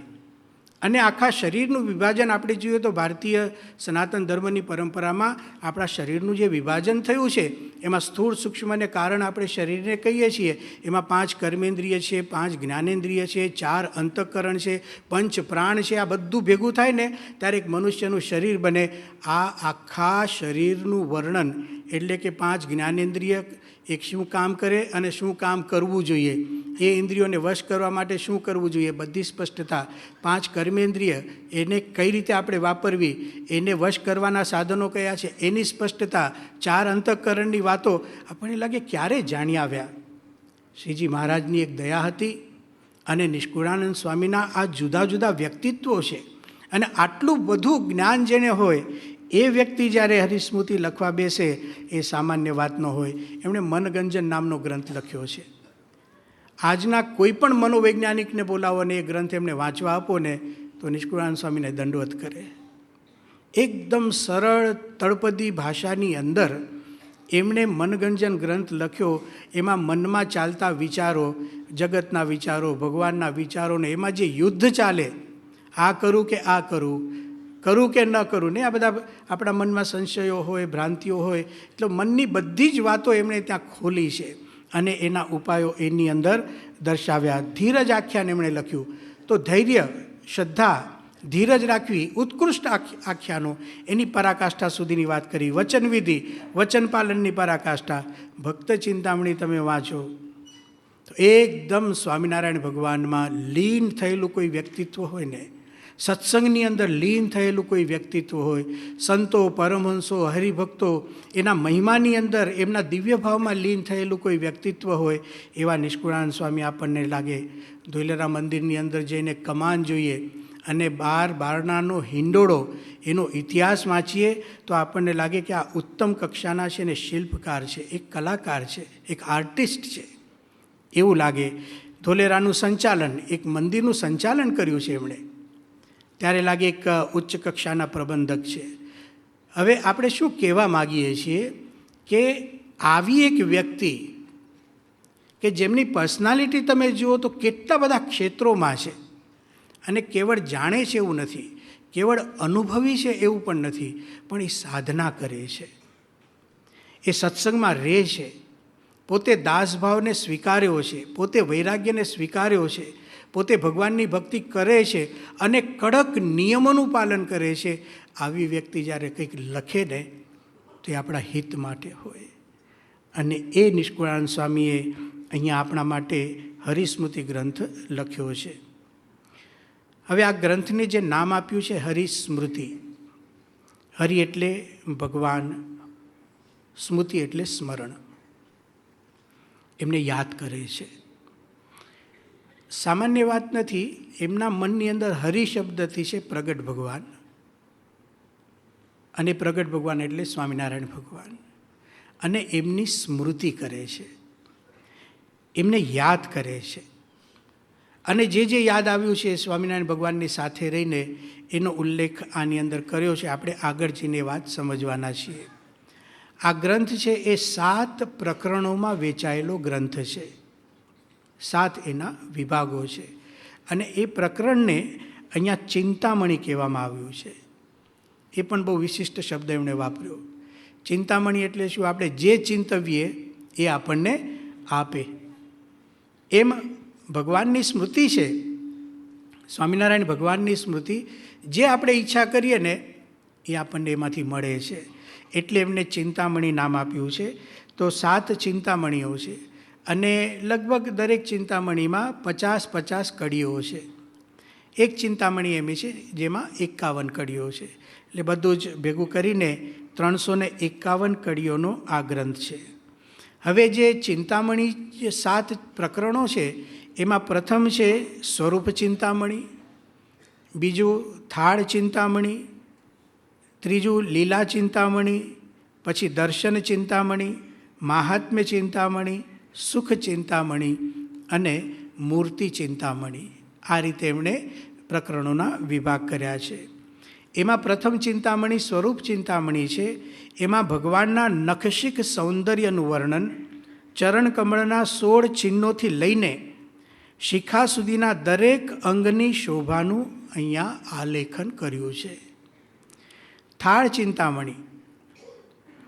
અને આખા શરીરનું વિભાજન આપણે જોઈએ તો ભારતીય સનાતન ધર્મની પરંપરામાં આપણા શરીરનું જે વિભાજન થયું છે એમાં સ્થૂળ, સૂક્ષ્મને કારણ આપણે શરીરને કહીએ છીએ. એમાં 5 કર્મેન્દ્રિય છે, 5 જ્ઞાનેન્દ્રિય છે, 4 અંતઃકરણ છે, 5 પ્રાણ છે. આ બધું ભેગું થાય ને ત્યારે એક મનુષ્યનું શરીર બને. આ આખા શરીરનું વર્ણન એટલે કે 5 જ્ઞાનેન્દ્રિય એક શું કામ કરે અને શું કામ કરવું જોઈએ, એ ઇન્દ્રિયોને વશ કરવા માટે શું કરવું જોઈએ, બધી સ્પષ્ટતા. 5 કર્મેન્દ્રિય એને કઈ રીતે આપણે વાપરવી, એને વશ કરવાના સાધનો કયા છે એની સ્પષ્ટતા. 4 અંતઃકરણની વાતો આપણને લાગે ક્યારે જાણી આવ્યા. શ્રીજી મહારાજની એક દયા હતી અને નિષ્કુળાનંદ સ્વામીના આ જુદા જુદા વ્યક્તિત્વો છે. અને આટલું બધું જ્ઞાન જેને હોય એ વ્યક્તિ જ્યારે હરિસ્મૃતિ લખવા બેસે એ સામાન્ય વાત ન હોય. એમણે મનગંજન નામનો ગ્રંથ લખ્યો છે. આજના કોઈ પણ મનોવૈજ્ઞાનિકને બોલાવો ને એ ગ્રંથ એમને વાંચવા આપો ને તો નિષ્કુળાનંદ સ્વામીને દંડવત કરે. એકદમ સરળ તળપદી ભાષાની અંદર એમણે મનગંજન ગ્રંથ લખ્યો. એમાં મનમાં ચાલતા વિચારો, જગતના વિચારો, ભગવાનના વિચારોને એમાં જે યુદ્ધ ચાલે, આ કરું કે આ કરું, કરું કે ન કરું ને, આ બધા આપણા મનમાં સંશયો હોય, ભ્રાંતિઓ હોય, એટલે મનની બધી જ વાતો એમણે ત્યાં ખોલી છે અને એના ઉપાયો એની અંદર દર્શાવ્યા. ધીરજ આખ્યાન એમણે લખ્યું. તો ધૈર્ય, શ્રદ્ધા ધીરજ રાખવી, ઉત્કૃષ્ટ આખ્યાનો, એની પરાકાષ્ઠા સુધીની વાત કરી. વચનવિધિ, વચન પાલનની પરાકાષ્ઠા. ભક્ત ચિંતામણી તમે વાંચો તો એકદમ સ્વામિનારાયણ ભગવાનમાં લીન થયેલું કોઈ વ્યક્તિત્વ હોય ને, સત્સંગની અંદર લીન થયેલું કોઈ વ્યક્તિત્વ હોય, સંતો, પરમહંસો, હરિભક્તો એના મહિમાની અંદર એમના દિવ્ય ભાવમાં લીન થયેલું કોઈ વ્યક્તિત્વ હોય, એવા નિષ્કુળાનંદ સ્વામી આપણને લાગે. ધોલેરા મંદિરની અંદર જઈને કમાન જોઈએ અને બારણાનો હિંડોળો, એનો ઇતિહાસ વાંચીએ તો આપણને લાગે કે આ ઉત્તમ કક્ષાના છે ને શિલ્પકાર છે, એક કલાકાર છે, એક આર્ટિસ્ટ છે, એવું લાગે. ધોલેરાનું સંચાલન, એક મંદિરનું સંચાલન કર્યું છે એમણે, ત્યારે લાગે એક ઉચ્ચ કક્ષાના પ્રબંધક છે. હવે આપણે શું કહેવા માગીએ છીએ કે આવી એક વ્યક્તિ કે જેમની પર્સનાલિટી તમે જુઓ તો કેટલા બધા ક્ષેત્રોમાં છે, અને કેવળ જાણે છે એવું નથી, કેવળ અનુભવી છે એવું પણ નથી, પણ એ સાધના કરે છે, એ સત્સંગમાં રહે છે, પોતે દાસભાવને સ્વીકાર્યો છે, પોતે વૈરાગ્યને સ્વીકાર્યો છે, પોતે ભગવાનની ભક્તિ કરે છે અને કડક નિયમોનું પાલન કરે છે. આવી વ્યક્તિ જ્યારે કંઈક લખે ને તો એ આપણા હિત માટે હોય. અને એ નિષ્કુળાનંદ સ્વામીએ અહીંયા આપણા માટે હરિસ્મૃતિ ગ્રંથ લખ્યો છે. હવે આ ગ્રંથને જે નામ આપ્યું છે હરિસ્મૃતિ, હરિ એટલે ભગવાન, સ્મૃતિ એટલે સ્મરણ, એમને યાદ કરે છે. સામાન્ય વાત નથી, એમના મનની અંદર હરિ શબ્દથી છે પ્રગટ ભગવાન, અને પ્રગટ ભગવાન એટલે સ્વામિનારાયણ ભગવાન, અને એમની સ્મૃતિ કરે છે, એમને યાદ કરે છે. અને જે યાદ આવ્યું છે સ્વામિનારાયણ ભગવાનની સાથે રહીને એનો ઉલ્લેખ આની અંદર કર્યો છે. આપણે આગળ જઈને વાત સમજવાના છીએ. આ ગ્રંથ છે એ 7 પ્રકરણોમાં વેચાયેલો ગ્રંથ છે, 7 એના વિભાગો છે. અને એ પ્રકરણને અહીંયા ચિંતામણી કહેવામાં આવ્યું છે. એ પણ બહુ વિશિષ્ટ શબ્દ એમણે વાપર્યો. ચિંતામણી એટલે શું? આપણે જે ચિંતવીએ એ આપણને આપે. એમ ભગવાનની સ્મૃતિ છે, સ્વામિનારાયણ ભગવાનની સ્મૃતિ, જે આપણે ઈચ્છા કરીએ ને એ આપણને એમાંથી મળે છે. એટલે એમને ચિંતામણી નામ આપ્યું છે. તો 7 ચિંતામણીઓ છે, અને લગભગ દરેક ચિંતામણીમાં 50-50 કડીઓ છે. એક ચિંતામણી એમ છે જેમાં 51 કડીઓ છે. એટલે બધું જ ભેગું કરીને 351 કડીઓનો આ ગ્રંથ છે. હવે જે ચિંતામણી જે 7 પ્રકરણો છે એમાં પ્રથમ છે સ્વરૂપ ચિંતામણી, બીજું થાળ ચિંતામણી, ત્રીજું લીલા ચિંતામણી, પછી દર્શન ચિંતામણી, મહાત્મ્ય ચિંતામણી, સુખ ચિંતામણી અને મૂર્તિ ચિંતામણી. આ રીતે એમણે પ્રકરણોના વિભાગ કર્યા છે. એમાં પ્રથમ ચિંતામણી સ્વરૂપ ચિંતામણી છે. એમાં ભગવાનના નખશિક સૌંદર્યનું વર્ણન, ચરણકમળના 16 ચિહ્નોથી લઈને શિખા સુધીના દરેક અંગની શોભાનું અહીંયા આલેખન કર્યું છે. થાળ ચિંતામણી,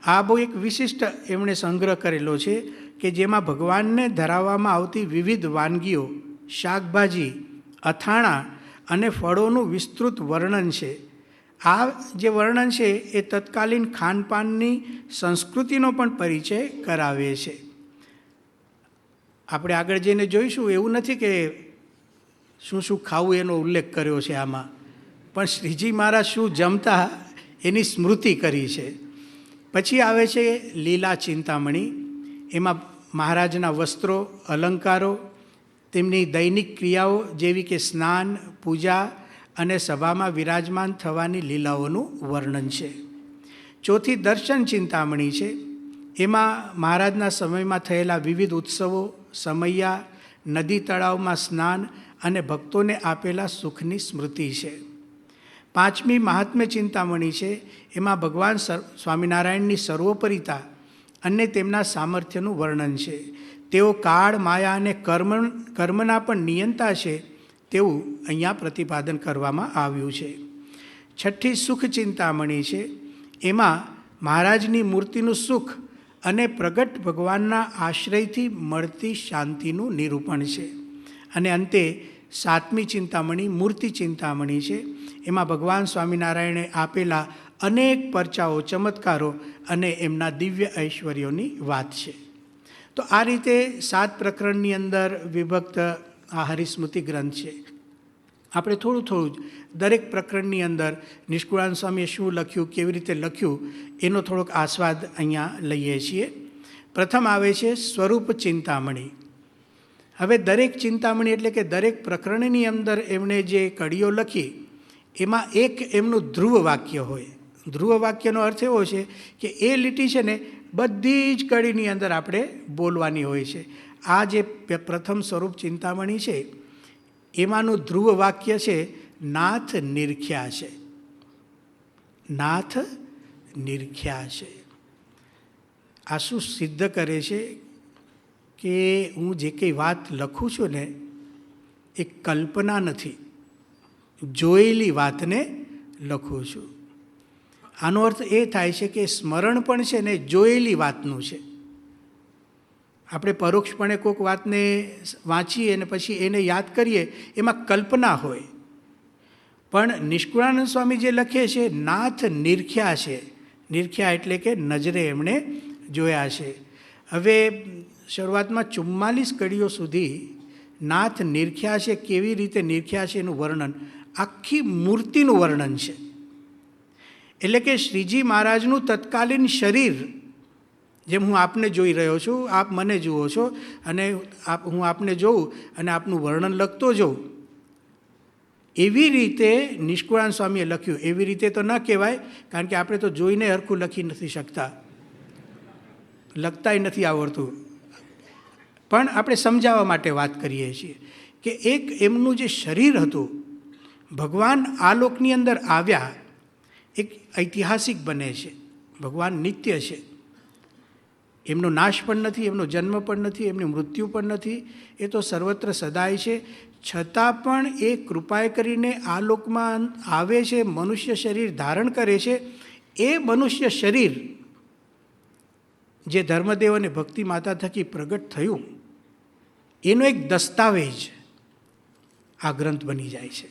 આ બહુ એક વિશિષ્ટ એમણે સંગ્રહ કરેલો છે કે જેમાં ભગવાનને ધરાવવામાં આવતી વિવિધ વાનગીઓ, શાકભાજી, અથાણા અને ફળોનું વિસ્તૃત વર્ણન છે. આ જે વર્ણન છે એ તત્કાલીન ખાનપાનની સંસ્કૃતિનો પણ પરિચય કરાવે છે. આપણે આગળ જઈને જોઈશું, એવું નથી કે શું શું ખાવું એનો ઉલ્લેખ કર્યો છે આમાં, પણ શ્રીજી મહારાજ શું જમતા એની સ્મૃતિ કરી છે. પછી આવે છે લીલા ચિંતામણી. એમાં મહારાજના વસ્ત્રો, અલંકારો, તેમની દૈનિક ક્રિયાઓ જેવી કે સ્નાન, પૂજા અને સભામાં વિરાજમાન થવાની લીલાઓનું વર્ણન છે. ચોથી દર્શન ચિંતામણી છે. એમાં મહારાજના સમયમાં થયેલા વિવિધ ઉત્સવો, સમૈયા, નદી તળાવમાં સ્નાન અને ભક્તોને આપેલા સુખની સ્મૃતિ છે. પાંચમી મહાત્મ્ય ચિંતામણી છે. એમાં ભગવાન સ્વામિનારાયણની સર્વોપરિતા અને તેમના સામર્થ્યનું વર્ણન છે. તેઓ કાળ, માયા અને કર્મના પણ નિયંતા છે તેવું અહીંયા પ્રતિપાદન કરવામાં આવ્યું છે. છઠ્ઠી સુખ ચિંતામણી છે. એમાં મહારાજની મૂર્તિનું સુખ અને પ્રગટ ભગવાનના આશ્રયથી મળતી શાંતિનું નિરૂપણ છે. અને અંતે સાતમી ચિંતામણી મૂર્તિ ચિંતામણી છે. એમાં ભગવાન સ્વામિનારાયણે આપેલા અનેક પરચાઓ, ચમત્કારો અને એમના દિવ્ય ઐશ્વર્યોની વાત છે. તો આ રીતે 7 પ્રકરણની અંદર વિભક્ત આ હરિસ્મૃતિ ગ્રંથ છે. આપણે થોડું થોડું જ દરેક પ્રકરણની અંદર નિષ્કુળાનંદ સ્વામીએ શું લખ્યું, કેવી રીતે લખ્યું, એનો થોડોક આસ્વાદ અહીંયા લઈએ છીએ. પ્રથમ આવે છે સ્વરૂપ ચિંતામણી. હવે દરેક ચિંતામણી એટલે કે દરેક પ્રકરણની અંદર એમણે જે કડીઓ લખી એમાં એક એમનું ધ્રુવ વાક્ય હોય. ધ્રુવ વાક્યનો અર્થ એવો છે કે એ લીટી છે ને બધી જ કડીની અંદર આપણે બોલવાની હોય છે. આ જે પ્રથમ સ્વરૂપ ચિંતામણી છે એમાંનું ધ્રુવ વાક્ય છે નાથ નિરખ્યા છે. નાથ નિરખ્યા છે. આ શું સિદ્ધ કરે છે કે હું જે કંઈ વાત લખું છું ને એ કલ્પના નથી, જોયેલી વાતને લખું છું. આનો અર્થ એ થાય છે કે સ્મરણ પણ છે ને જોયેલી વાતનું છે. આપણે પરોક્ષપણે કોઈક વાતને વાંચીએ અને પછી એને યાદ કરીએ એમાં કલ્પના હોય. પણ નિષ્કુળાનંદ સ્વામી જે લખે છે નાથ નિરખ્યા છે. નિરખ્યા એટલે કે નજરે એમણે જોયા છે. હવે શરૂઆતમાં 44 કડીઓ સુધી નાથ નિરખ્યા છે, કેવી રીતે નિરખ્યા છે એનું વર્ણન, આખી મૂર્તિનું વર્ણન છે. એટલે કે શ્રીજી મહારાજનું તત્કાલીન શરીર, જેમ હું આપને જોઈ રહ્યો છું, આપ મને જુઓ છો અને હું આપને જોઉં અને આપનું વર્ણન લખતો જોઉં, એવી રીતે નિષ્કુળાનંદ સ્વામીએ લખ્યું. એવી રીતે તો ન કહેવાય, કારણ કે આપણે તો જોઈને હરખું લખી નથી શકતા, લખતાય નથી આવડતું. પણ આપણે સમજાવવા માટે વાત કરીએ છીએ કે એક એમનું જે શરીર હતું, ભગવાન આ લોકની અંદર આવ્યા, એક ઐતિહાસિક બને છે. ભગવાન નિત્ય છે, એમનો નાશ પણ નથી, એમનો જન્મ પણ નથી, એમની મૃત્યુ પણ નથી, એ તો સર્વત્ર સદાય છે. છતાં પણ એ કૃપાએ કરીને આ લોકમાં આવે છે, મનુષ્ય શરીર ધારણ કરે છે. એ મનુષ્ય શરીર જે ધર્મદેવ અને ભક્તિ માતા થકી પ્રગટ થયું, એનો એક દસ્તાવેજ આ ગ્રંથ બની જાય છે.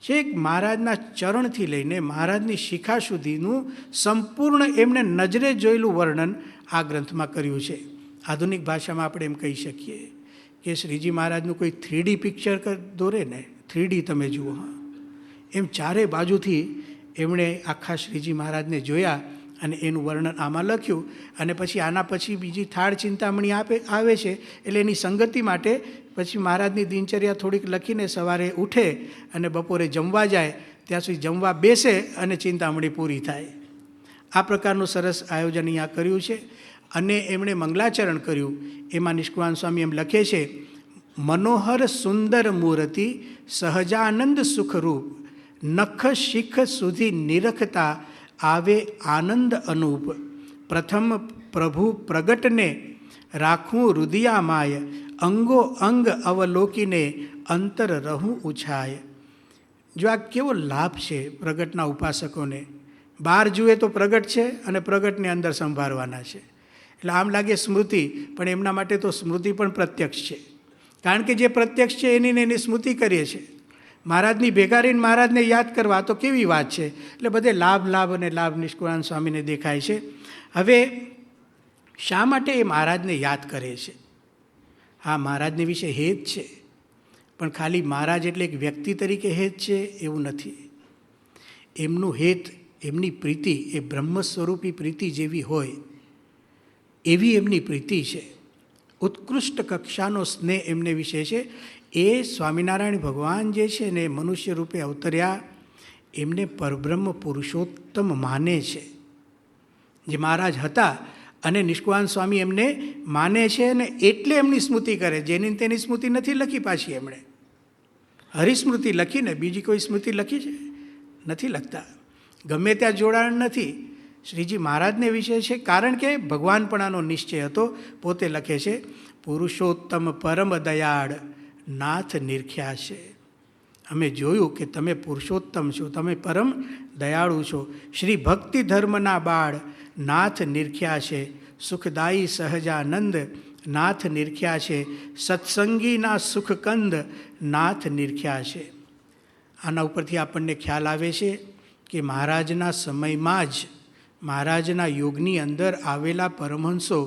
છેક મહારાજના ચરણથી લઈને મહારાજની શિખા સુધીનું સંપૂર્ણ એમણે નજરે જોયેલું વર્ણન આ ગ્રંથમાં કર્યું છે. આધુનિક ભાષામાં આપણે એમ કહી શકીએ કે શ્રીજી મહારાજનું કોઈ 3D પિક્ચર દોરે ને, 3D તમે જુઓ, એમ ચારે બાજુથી એમણે આખા શ્રીજી મહારાજને જોયા અને એનું વર્ણન આમાં લખ્યું. અને પછી આના પછી બીજી થાળ ચિંતામણી આવે છે. એટલે એની સંગતિ માટે પછી મહારાજની દિનચર્યા થોડીક લખીને સવારે ઉઠે અને બપોરે જમવા જાય, ત્યાં સુધી જમવા બેસે અને ચિંતામણી પૂરી થાય. આ પ્રકારનું સરસ આયોજન અહીંયા કર્યું છે. અને એમણે મંગલાચરણ કર્યું. એમાં નિષ્કુળાનંદ સ્વામી એમ લખે છે, મનોહર સુંદર મૂર્તિ સહજાનંદ સુખરૂપ, નખ શિખ સુધી નિરખતા આવે આનંદ અનુપ, પ્રથમ પ્રભુ પ્રગટને રાખું હૃદયામાય, અંગો અંગ અવલોકીને અંતર રહું ઉછાય. જો આ કેવો લાભ છે પ્રગટના ઉપાસકોને. બહાર જુએ તો પ્રગટ છે અને પ્રગટને અંદર સંભાળવાના છે. એટલે આમ લાગે સ્મૃતિ, પણ એમના માટે તો સ્મૃતિ પણ પ્રત્યક્ષ છે. કારણ કે જે પ્રત્યક્ષ છે એની સ્મૃતિ કરીએ છીએ. મહારાજની ભેગા રહીને મહારાજને યાદ કરવા તો કેવી વાત છે. એટલે બધે લાભ અને લાભ નિષ્કુળાનંદ સ્વામીને દેખાય છે. હવે શા માટે એ મહારાજને યાદ કરે છે? હા, મહારાજને વિશે હેત છે, પણ ખાલી મહારાજ એટલે એક વ્યક્તિ તરીકે હેત છે એવું નથી. એમનું હેત, એમની પ્રીતિ એ બ્રહ્મ સ્વરૂપી પ્રીતિ જેવી હોય એવી એમની પ્રીતિ છે. ઉત્કૃષ્ટ કક્ષાનો સ્નેહ એમને વિશે છે. એ સ્વામિનારાયણ ભગવાન જે છે ને મનુષ્ય રૂપે અવતર્યા, એમને પરબ્રહ્મ પુરુષોત્તમ માને છે. જે મહારાજ હતા અને નિષ્કુળાનંદ સ્વામી એમને માને છે ને એટલે એમની સ્મૃતિ કરે. જેની તેની સ્મૃતિ નથી લખી પાછી એમણે. હરિસ્મૃતિ લખીને બીજી કોઈ સ્મૃતિ લખી છે? નથી લખતા. ગમે ત્યાં જોડાણ નથી. શ્રીજી મહારાજને વિશે છે, કારણ કે ભગવાનપણાનો નિશ્ચય હતો. પોતે લખે છે, પુરુષોત્તમ પરમ દયાળ નાથ નિરખ્યા છે. અમે જોયું કે તમે પુરુષોત્તમ છો, તમે પરમ દયાળુ છો. શ્રી ભક્તિ ધર્મના બાળ નાથ નિરખ્યા છે. સુખદાયી સહજાનંદ નાથ નિરખ્યા છે. સત્સંગીના સુખકંદ નાથ નિરખ્યા છે. આના ઉપરથી આપણને ખ્યાલ આવે છે કે મહારાજના સમયમાં જ મહારાજના યોગની અંદર આવેલા પરમહંસો,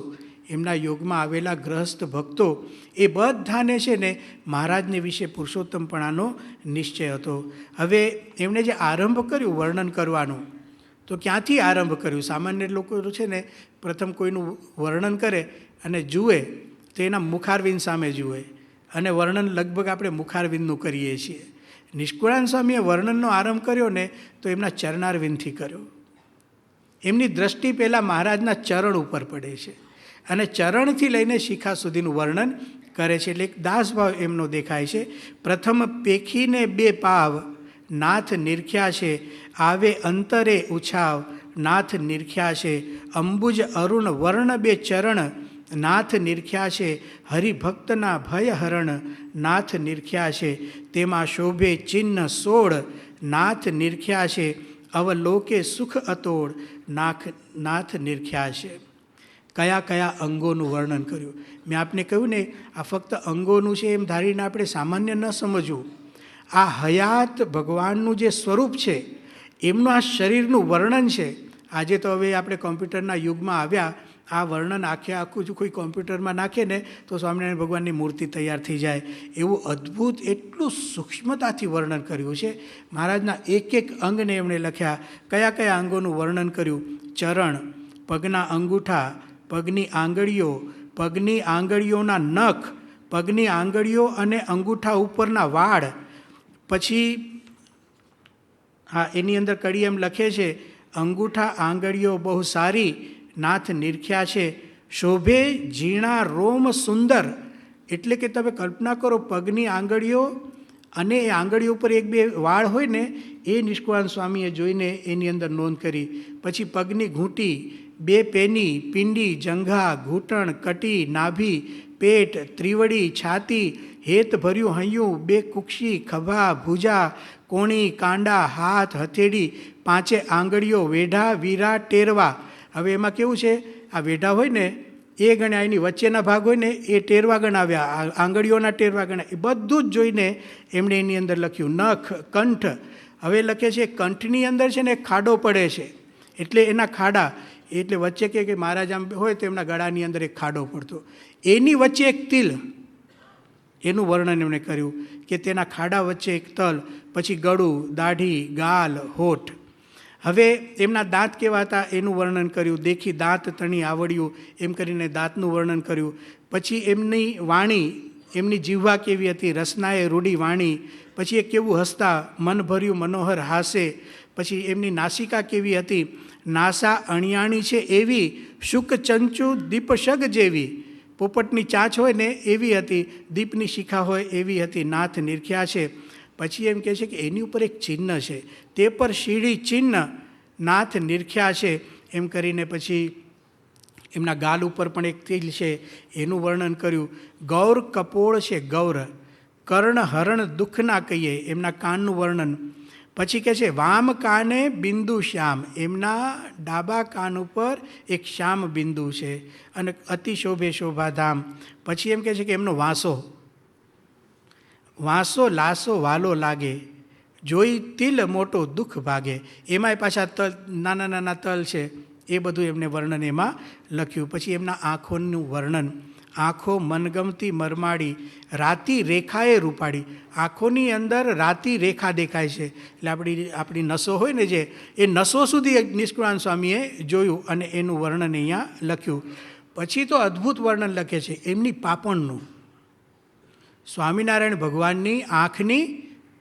એમના યોગમાં આવેલા ગ્રહસ્થ ભક્તો, એ બધાને છે ને મહારાજને વિશે પુરુષોત્તમપણાનો નિશ્ચય હતો. હવે એમણે જે આરંભ કર્યું વર્ણન કરવાનું, તો ક્યાંથી આરંભ કર્યું? સામાન્ય લોકો છે ને પ્રથમ કોઈનું વર્ણન કરે અને જુએ તો એના મુખારવિંદ સામે જુએ, અને વર્ણન લગભગ આપણે મુખારવિંદનું કરીએ છીએ. નિષ્કુળાનંદ સ્વામીએ વર્ણનનો આરંભ કર્યો ને તો એમના ચરણારવિંદથી કર્યો. એમની દ્રષ્ટિ પહેલાં મહારાજના ચરણ ઉપર પડે છે અને ચરણથી લઈને શિખા સુધીનું વર્ણન કરે છે. એટલે એક દાસભાવ એમનો દેખાય છે. પ્રથમ પેખીને બે પાવ નાથ નિરખ્યા છે, આવે અંતરે ઉછાવ નાથ નિરખ્યા છે, અંબુજ અરુણ વર્ણ બે ચરણ નાથ નિરખ્યા છે, હરિભક્તના ભય હરણ નાથ નિરખ્યા છે, તેમાં શોભે ચિહ્ન 16 નાથ નિરખ્યા છે, અવલોકે સુખ અતોડ નાથ નિરખ્યા છે. કયા કયા અંગોનું વર્ણન કર્યું? મેં આપને કહ્યું ને, આ ફક્ત અંગોનું છે એમ ધારીને આપણે સામાન્ય ન સમજવું. આ હયાત ભગવાનનું જે સ્વરૂપ છે એમનું આ શરીરનું વર્ણન છે. આજે તો હવે આપણે કોમ્પ્યુટરના યુગમાં આવ્યા, આ વર્ણન આખું જો કોઈ કોમ્પ્યુટરમાં નાખે ને તો સ્વામિનારાયણ ભગવાનની મૂર્તિ તૈયાર થઈ જાય. એવું અદ્ભુત, એટલું સૂક્ષ્મતાથી વર્ણન કર્યું છે. મહારાજના એક એક અંગને એમણે લખ્યા. કયા કયા અંગોનું વર્ણન કર્યું? ચરણ, પગના અંગૂઠા, પગની આંગળીઓ, પગની આંગળીઓના નખ, પગની આંગળીઓ અને અંગૂઠા ઉપરના વાળ. પછી હા, એની અંદર કડી એમ લખે છે, અંગૂઠા આંગળીઓ બહુ સારી નાથ નિરખ્યા છે, શોભે ઝીણા રોમ સુંદર. એટલે કે તમે કલ્પના કરો, પગની આંગળીઓ અને એ આંગળીઓ ઉપર એક બે વાળ હોય ને, એ નિષ્કુળાનંદ સ્વામીએ જોઈને એની અંદર નોંધ કરી. પછી પગની ઘૂંટી, બે પેની, પિંડી, જંઘા, ઘૂંટણ, કટી, નાભી, પેટ, ત્રિવડી, છાતી, હેત ભર્યું હૈયું, બે કુક્ષી, ખભા, ભુજા, કોણી, કાંડા, હાથ, હથેળી, પાંચે આંગળીઓ, વેઢા, વીરા, ટેરવા. હવે એમાં કેવું છે, આ વેઢા હોય ને એ ગણ્યા, એની વચ્ચેના ભાગ હોય ને એ ટેરવા ગણાવ્યા, આંગળીઓના ટેરવા ગણ્યા. એ બધું જ જોઈને એમણે એની અંદર લખ્યું. નખ, કંઠ. હવે લખે છે કંઠની અંદર છે ને ખાડો પડે છે, એટલે એના ખાડા, એટલે વચ્ચે કે મહારાજ આમ હોય તો એમના ગળાની અંદર એક ખાડો પડતો, એની વચ્ચે એક તિલ, એનું વર્ણન એમણે કર્યું કે તેના ખાડા વચ્ચે એક તલ. પછી ગળું, દાઢી, ગાલ, હોઠ. હવે એમના દાંત કેવા હતા એનું વર્ણન કર્યું. દેખી દાંત તણી આવડ્યું એમ કરીને દાંતનું વર્ણન કર્યું. પછી એમની વાણી, એમની જીહ્વા કેવી હતી, રસનાએ રૂડી વાણી. પછી એ કેવું હસતા, મન ભર્યું મનોહર હાસે. પછી એમની નાસિકા કેવી હતી, નાસા અણિયાણી છે એવી, શુક ચંચુ દીપશગ જેવી. પોપટની ચાંચ હોય ને એવી હતી, દીપની શિખા હોય એવી હતી, નાથ નિરખ્યા છે. પછી એમ કહે છે કે એની ઉપર એક ચિહ્ન છે, તે પર શીળી ચિહ્ન નાથ નિરખ્યા છે એમ કરીને. પછી એમના ગાલ ઉપર પણ એક તિલ છે, એનું વર્ણન કર્યું. ગૌર કપોળ છે, ગૌર. કર્ણ હરણ દુઃખના કહીએ, એમના કાનનું વર્ણન. પછી કહે છે વામ કાને બિંદુ શ્યામ, એમના ડાબા કાન ઉપર એક શ્યામ બિંદુ છે અને અતિ શોભે શોભાધામ. પછી એમ કહે છે કે એમનો વાંસો, વાંસો લાસો વાલો લાગે, જોઈ તિલ મોટો દુઃખ ભાગે. એમાંય પાછા તલ, નાના નાના તલ છે, એ બધું એમને વર્ણન એમાં લખ્યું. પછી એમના આંખોનું વર્ણન. આંખો મનગમતી મરમાડી, રાતી રેખાએ રૂપાડી. આંખોની અંદર રાતી રેખા દેખાય છે, એટલે આપણી નસો હોય ને જે, એ નસો સુધી નિષ્કુળાનંદ સ્વામીએ જોયું અને એનું વર્ણન અહીંયા લખ્યું. પછી તો અદ્ભુત વર્ણન લખે છે એમની પાપણનું. સ્વામિનારાયણ ભગવાનની આંખની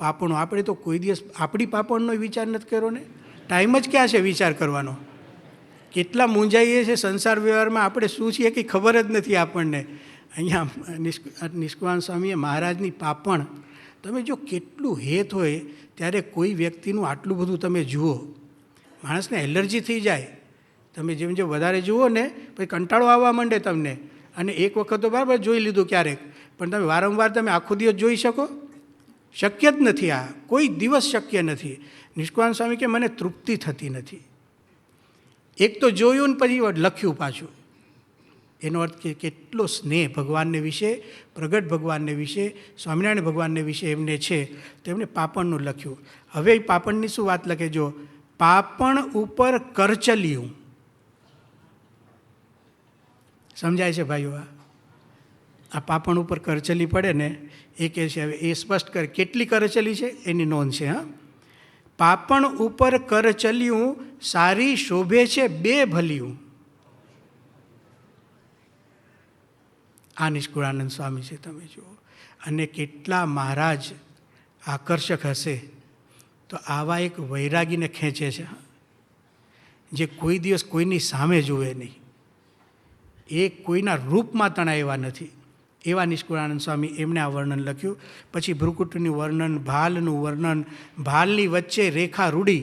પાપણો. આપણે તો કોઈ દિવસ આપણી પાપણનો વિચાર નથી કર્યો ને. ટાઈમ જ ક્યાં છે વિચાર કરવાનો? કેટલા મૂંઝાઈએ છે સંસાર વ્યવહારમાં, આપણે શું છીએ કંઈ ખબર જ નથી આપણને. અહીંયા નિષ્કુળાનંદ સ્વામીએ મહારાજની પાપણ, તમે જો કેટલું હેત હોય ત્યારે કોઈ વ્યક્તિનું આટલું બધું તમે જુઓ, માણસને એલર્જી થઈ જાય. તમે જેમ જેમ વધારે જુઓ ને પછી કંટાળો આવવા માંડે તમને. અને એક વખત તો બરાબર જોઈ લીધું ક્યારેક, પણ તમે વારંવાર તમે આખો દિવસ જોઈ શકો? શક્ય જ નથી. આ કોઈ દિવસ શક્ય નથી. નિષ્કુળાનંદ સ્વામી કે મને તૃપ્તિ થતી નથી. એક તો જોયું ને પછી લખ્યું પાછું, એનો અર્થ કે કેટલો સ્નેહ ભગવાનને વિશે, પ્રગટ ભગવાનને વિશે, સ્વામિનારાયણ ભગવાનને વિશે એમને છે, તો એમણે પાપણનું લખ્યું. હવે એ પાપણની શું વાત લખે જો, પાપણ ઉપર કરચલ્યું. સમજાય છે ભાઈઓ? આ પાપણ ઉપર કરચલી પડે ને એ કહે છે, હવે એ સ્પષ્ટ કરે કેટલી કરચલી છે એની નોંધ છે. હા, પાપણ ઉપર કરચલ્યું સારી શોભે છે બે ભલ્યું. આ નિષ્કુળાનંદ સ્વામી છે, તમે જુઓ. અને કેટલા મહારાજ આકર્ષક હશે, તો આવા એક વૈરાગીને ખેંચે છે, જે કોઈ દિવસ કોઈની સામે જુએ નહીં, એ કોઈના રૂપમાં તણાયેવા નથી. એવા નિષ્કુળાનંદ સ્વામી, એમણે આ વર્ણન લખ્યું. પછી ભ્રુકુટનું વર્ણન, ભાલનું વર્ણન, ભાલની વચ્ચે રેખા રૂડી,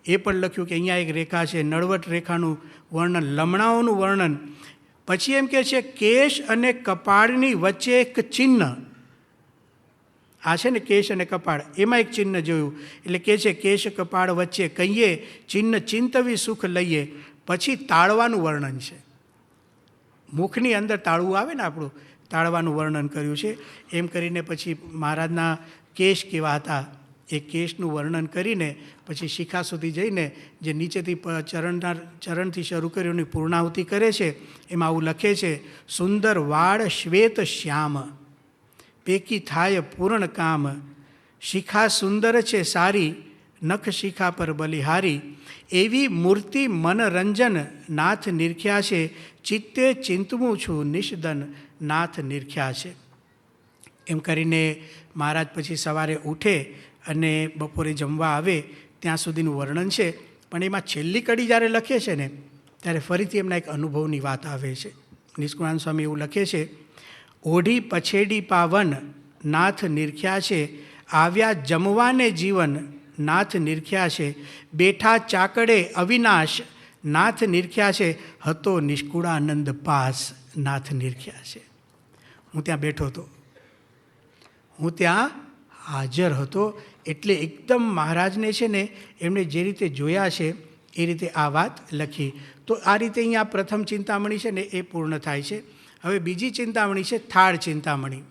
એ પણ લખ્યું કે અહીંયા એક રેખા છે. નળવટ રેખાનું વર્ણન, લમણાઓનું વર્ણન. પછી એમ કહે છે કેશ અને કપાળની વચ્ચે એક ચિહ્ન. આ છે ને કેશ અને કપાળ, એમાં એક ચિહ્ન જોયું. એટલે કહે છે કેશ કપાળ વચ્ચે કહીએ ચિહ્ન ચિંતવી સુખ લઈએ. પછી તાળવાનું વર્ણન છે. મુખની અંદર તાળવું આવે ને આપણું, તાળવાનું વર્ણન કર્યું છે. એમ કરીને પછી મહારાજના કેશ કેવા હતા એ કેશનું વર્ણન કરીને પછી શિખા સુધી જઈને જે નીચેથી ચરણથી શરૂ કર્યું એની પૂર્ણાહુતિ કરે છે. એમાં આવું લખે છે, સુંદર વાળ શ્વેત શ્યામ પેકી થાય પૂર્ણ કામ. શિખા સુંદર છે સારી નખ શિખા પર બલિહારી. એવી મૂર્તિ મનરંજન નાથ નિરખ્યા છે. ચિત્તે ચિંતવું છું નિષદન નાથ નિરખ્યા છે. એમ કરીને મહારાજ પછી સવારે ઉઠે અને બપોરે જમવા આવે ત્યાં સુધીનું વર્ણન છે. પણ એમાં છેલ્લી કડી જ્યારે લખે છે ને, ત્યારે ફરીથી એમના એક અનુભવની વાત આવે છે. નિષ્કુળાનંદ સ્વામી એવું લખે છે, ઓઢી પછેડી પાવન નાથ નિરખ્યા છે. આવ્યા જમવાને જીવન નાથ નિરખ્યા છે. બેઠા ચાકડે અવિનાશ નાથ નિરખ્યા છે. હતો નિષ્કુળાનંદ પાસ નાથ નિરખ્યા છે. હું ત્યાં બેઠો હતો, હું ત્યાં હાજર હતો. એટલે એકદમ મહારાજને છે ને એમણે જે રીતે જોયા છે એ રીતે આ વાત લખી. તો આ રીતે અહીંયા પ્રથમ ચિંતામણી છે ને એ પૂર્ણ થાય છે. હવે બીજી ચિંતામણી છે થાળ ચિંતામણી.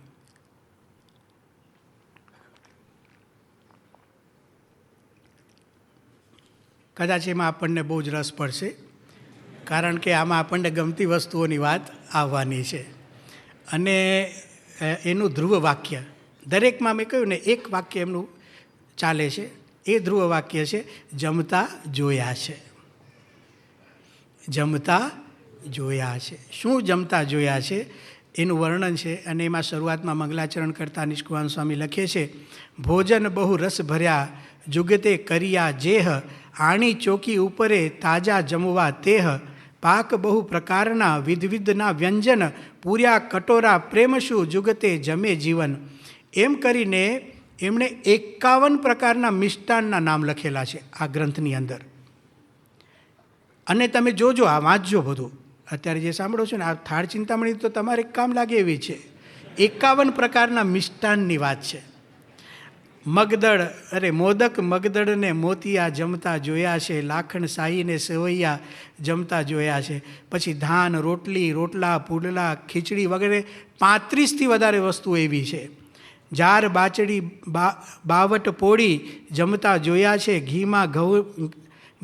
કદાચ એમાં આપણને બહુ જ રસ પડશે, કારણ કે આમાં આપણને ગમતી વસ્તુઓની વાત આવવાની છે. અને એનું ધ્રુવ વાક્ય દરેકમાં મેં કહ્યું ને એક વાક્ય એમનું ચાલે છે. એ ધ્રુવ વાક્ય છે, જમતા જોયા છે. જમતા જોયા છે. શું જમતા જોયા છે એનું વર્ણન છે. અને એમાં શરૂઆતમાં મંગલાચરણ કરતા નિષ્કુળાનંદ સ્વામી લખે છે, ભોજન બહુ રસ ભર્યા જુગતે કર્યા જેહ. આણી ચોકી ઉપરે તાજા જમવા તેહ. પાક બહુ પ્રકારના વિધવિધના વ્યંજન પૂર્યા કટોરા પ્રેમશું જુગતે જમે જીવન. એમ કરીને એમણે 51 પ્રકારના મિષ્ટાનના નામ લખેલા છે આ ગ્રંથની અંદર. અને તમે જોજો, આ વાંચજો બધું. અત્યારે જે સાંભળો છો ને આ થાળ ચિંતામણી તો તમારે કામ લાગે એવી છે. 51 પ્રકારના મિષ્ટાનની વાત છે. મગદળ, અરે મોદક મગદળને મોતિયા જમતા જોયા છે. લાખણ સાહીને સેવૈયા જમતા જોયા છે. પછી ધાન, રોટલી, રોટલા, પુડલા, ખીચડી વગેરે 35થી વધારે વસ્તુઓ એવી છે. જાર, બાચડી, બાવટ પોળી જમતા જોયા છે.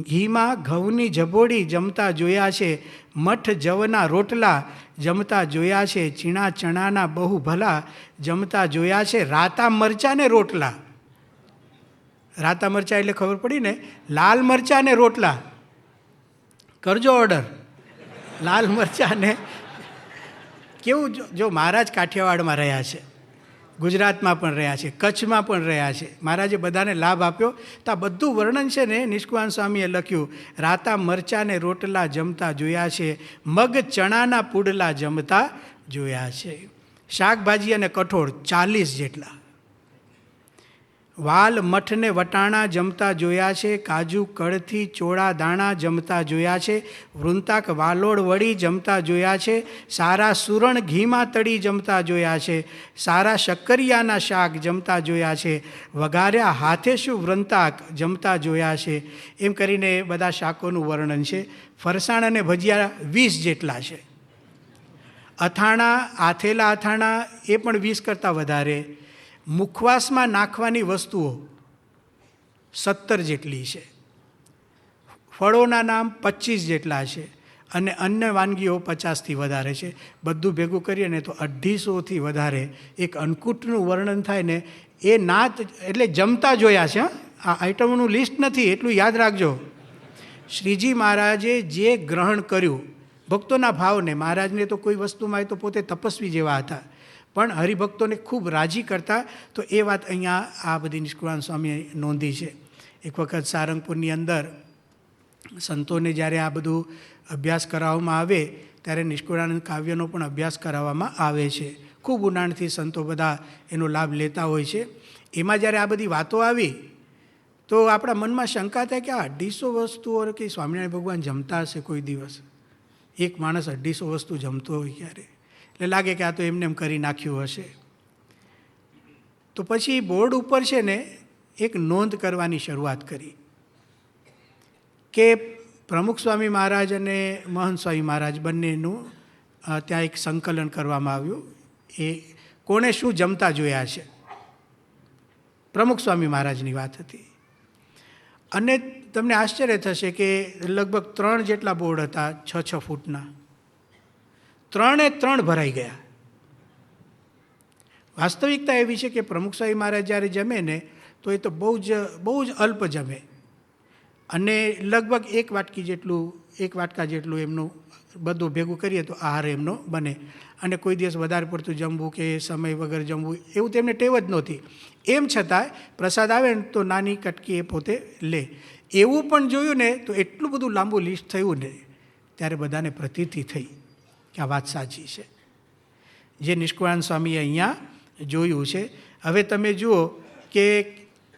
ઘીમાં ઘઉંની જબોડી જમતા જોયા છે. મઠ જવના રોટલા જમતા જોયા છે. ચીણા ચણાના બહુ ભલા જમતા જોયા છે. રાતા મરચાં ને રોટલા, રાતા મરચાં એટલે ખબર પડી ને, લાલ મરચાં ને રોટલા. કરજો ઓર્ડર, લાલ મરચાં ને. કેવું, જો મહારાજ કાઠિયાવાડમાં રહ્યા છે, ગુજરાતમાં પણ રહ્યા છે, કચ્છમાં પણ રહ્યા છે, મહારાજે બધાને લાભ આપ્યો. તો આ બધું વર્ણન છે ને નિષ્કુળાનંદ સ્વામીએ લખ્યું. રાતા મરચાં ને રોટલા જમતા જોયા છે. મગ ચણાના પુડલા જમતા જોયા છે. શાકભાજી અને કઠોળ 40 જેટલા. વાલ મઠને વટાણા જમતા જોયા છે. કાજુ કળથી ચોળા દાણા જમતા જોયા છે. વૃંતાક વાલોડ વળી જમતા જોયા છે. સારા સુરણ ઘીમાં તળી જમતા જોયા છે. સારા શક્કરિયાના શાક જમતા જોયા છે. વઘાર્યા હાથે શું વૃંતાક જમતા જોયા છે. એમ કરીને બધા શાકોનું વર્ણન છે. ફરસાણ અને ભજીયા 20 જેટલા છે. અથાણા, આથેલા અથાણા એ પણ 20 કરતાં વધારે. મુખવાસમાં નાખવાની વસ્તુઓ 17 જેટલી છે. ફળોના નામ 25 જેટલા છે અને અન્ય વાનગીઓ 50થી વધારે છે. બધું ભેગું કરીએ ને તો 250થી વધારે એક અન્નકૂટનું વર્ણન થાય ને એ નાત એટલે જમતા જોયા છે. આ આઈટમોનું લિસ્ટ નથી, એટલું યાદ રાખજો. શ્રીજી મહારાજે જે ગ્રહણ કર્યું ભક્તોના ભાવને, મહારાજને તો કોઈ વસ્તુમાં તો પોતે તપસ્વી જેવા હતા, પણ હરિભક્તોને ખૂબ રાજી કરતા. તો એ વાત અહીંયા આ બધી નિષ્કુળાનંદ સ્વામીએ નોંધી છે. એક વખત સારંગપુરની અંદર સંતોને જ્યારે આ બધું અભ્યાસ કરાવવામાં આવે ત્યારે નિષ્કુળાનંદ કાવ્યનો પણ અભ્યાસ કરાવવામાં આવે છે. ખૂબ ઊંડાણથી સંતો બધા એનો લાભ લેતા હોય છે. એમાં જ્યારે આ બધી વાતો આવી તો આપણા મનમાં શંકા થાય કે આ 250 વસ્તુઓ કે સ્વામિનારાયણ ભગવાન જમતા હશે કોઈ દિવસ? એક માણસ 250 વસ્તુ જમતો હોય ક્યારે? એટલે લાગે કે આ તો એમને એમ કરી નાખ્યું હશે. તો પછી બોર્ડ ઉપર છે ને એક નોંધ કરવાની શરૂઆત કરી કે પ્રમુખ સ્વામી મહારાજ અને મહંત સ્વામી મહારાજ બંનેનું ત્યાં એક સંકલન કરવામાં આવ્યું. એ કોણે શું જમતા જોયા છે. પ્રમુખ સ્વામી મહારાજની વાત હતી. અને તમને આશ્ચર્ય થશે કે લગભગ 3 જેટલા બોર્ડ હતા, 6-6 ફૂટના. 3 ભરાઈ ગયા. વાસ્તવિકતા એવી છે કે પ્રમુખ સ્વામી મહારાજ જ્યારે જમે ને તો એ તો બહુ જ અલ્પ જમે અને લગભગ 1 વાટકા જેટલું એમનું બધું ભેગું કરીએ તો આહાર એમનો બને. અને કોઈ દિવસ વધારે પડતું જમવું કે સમય વગર જમવું એવું તેમને ટેવ જ નહોતી. એમ છતાંય પ્રસાદ આવે ને તો નાની કટકી એ પોતે લે. એવું પણ જોયું ને તો એટલું બધું લાંબુ લિસ્ટ થયું ને ત્યારે બધાને પ્રતીતિ થઈ કે આ વાત સાચી છે જે નિષ્કુળાનંદ સ્વામીએ અહીંયા જોયું છે. હવે તમે જુઓ કે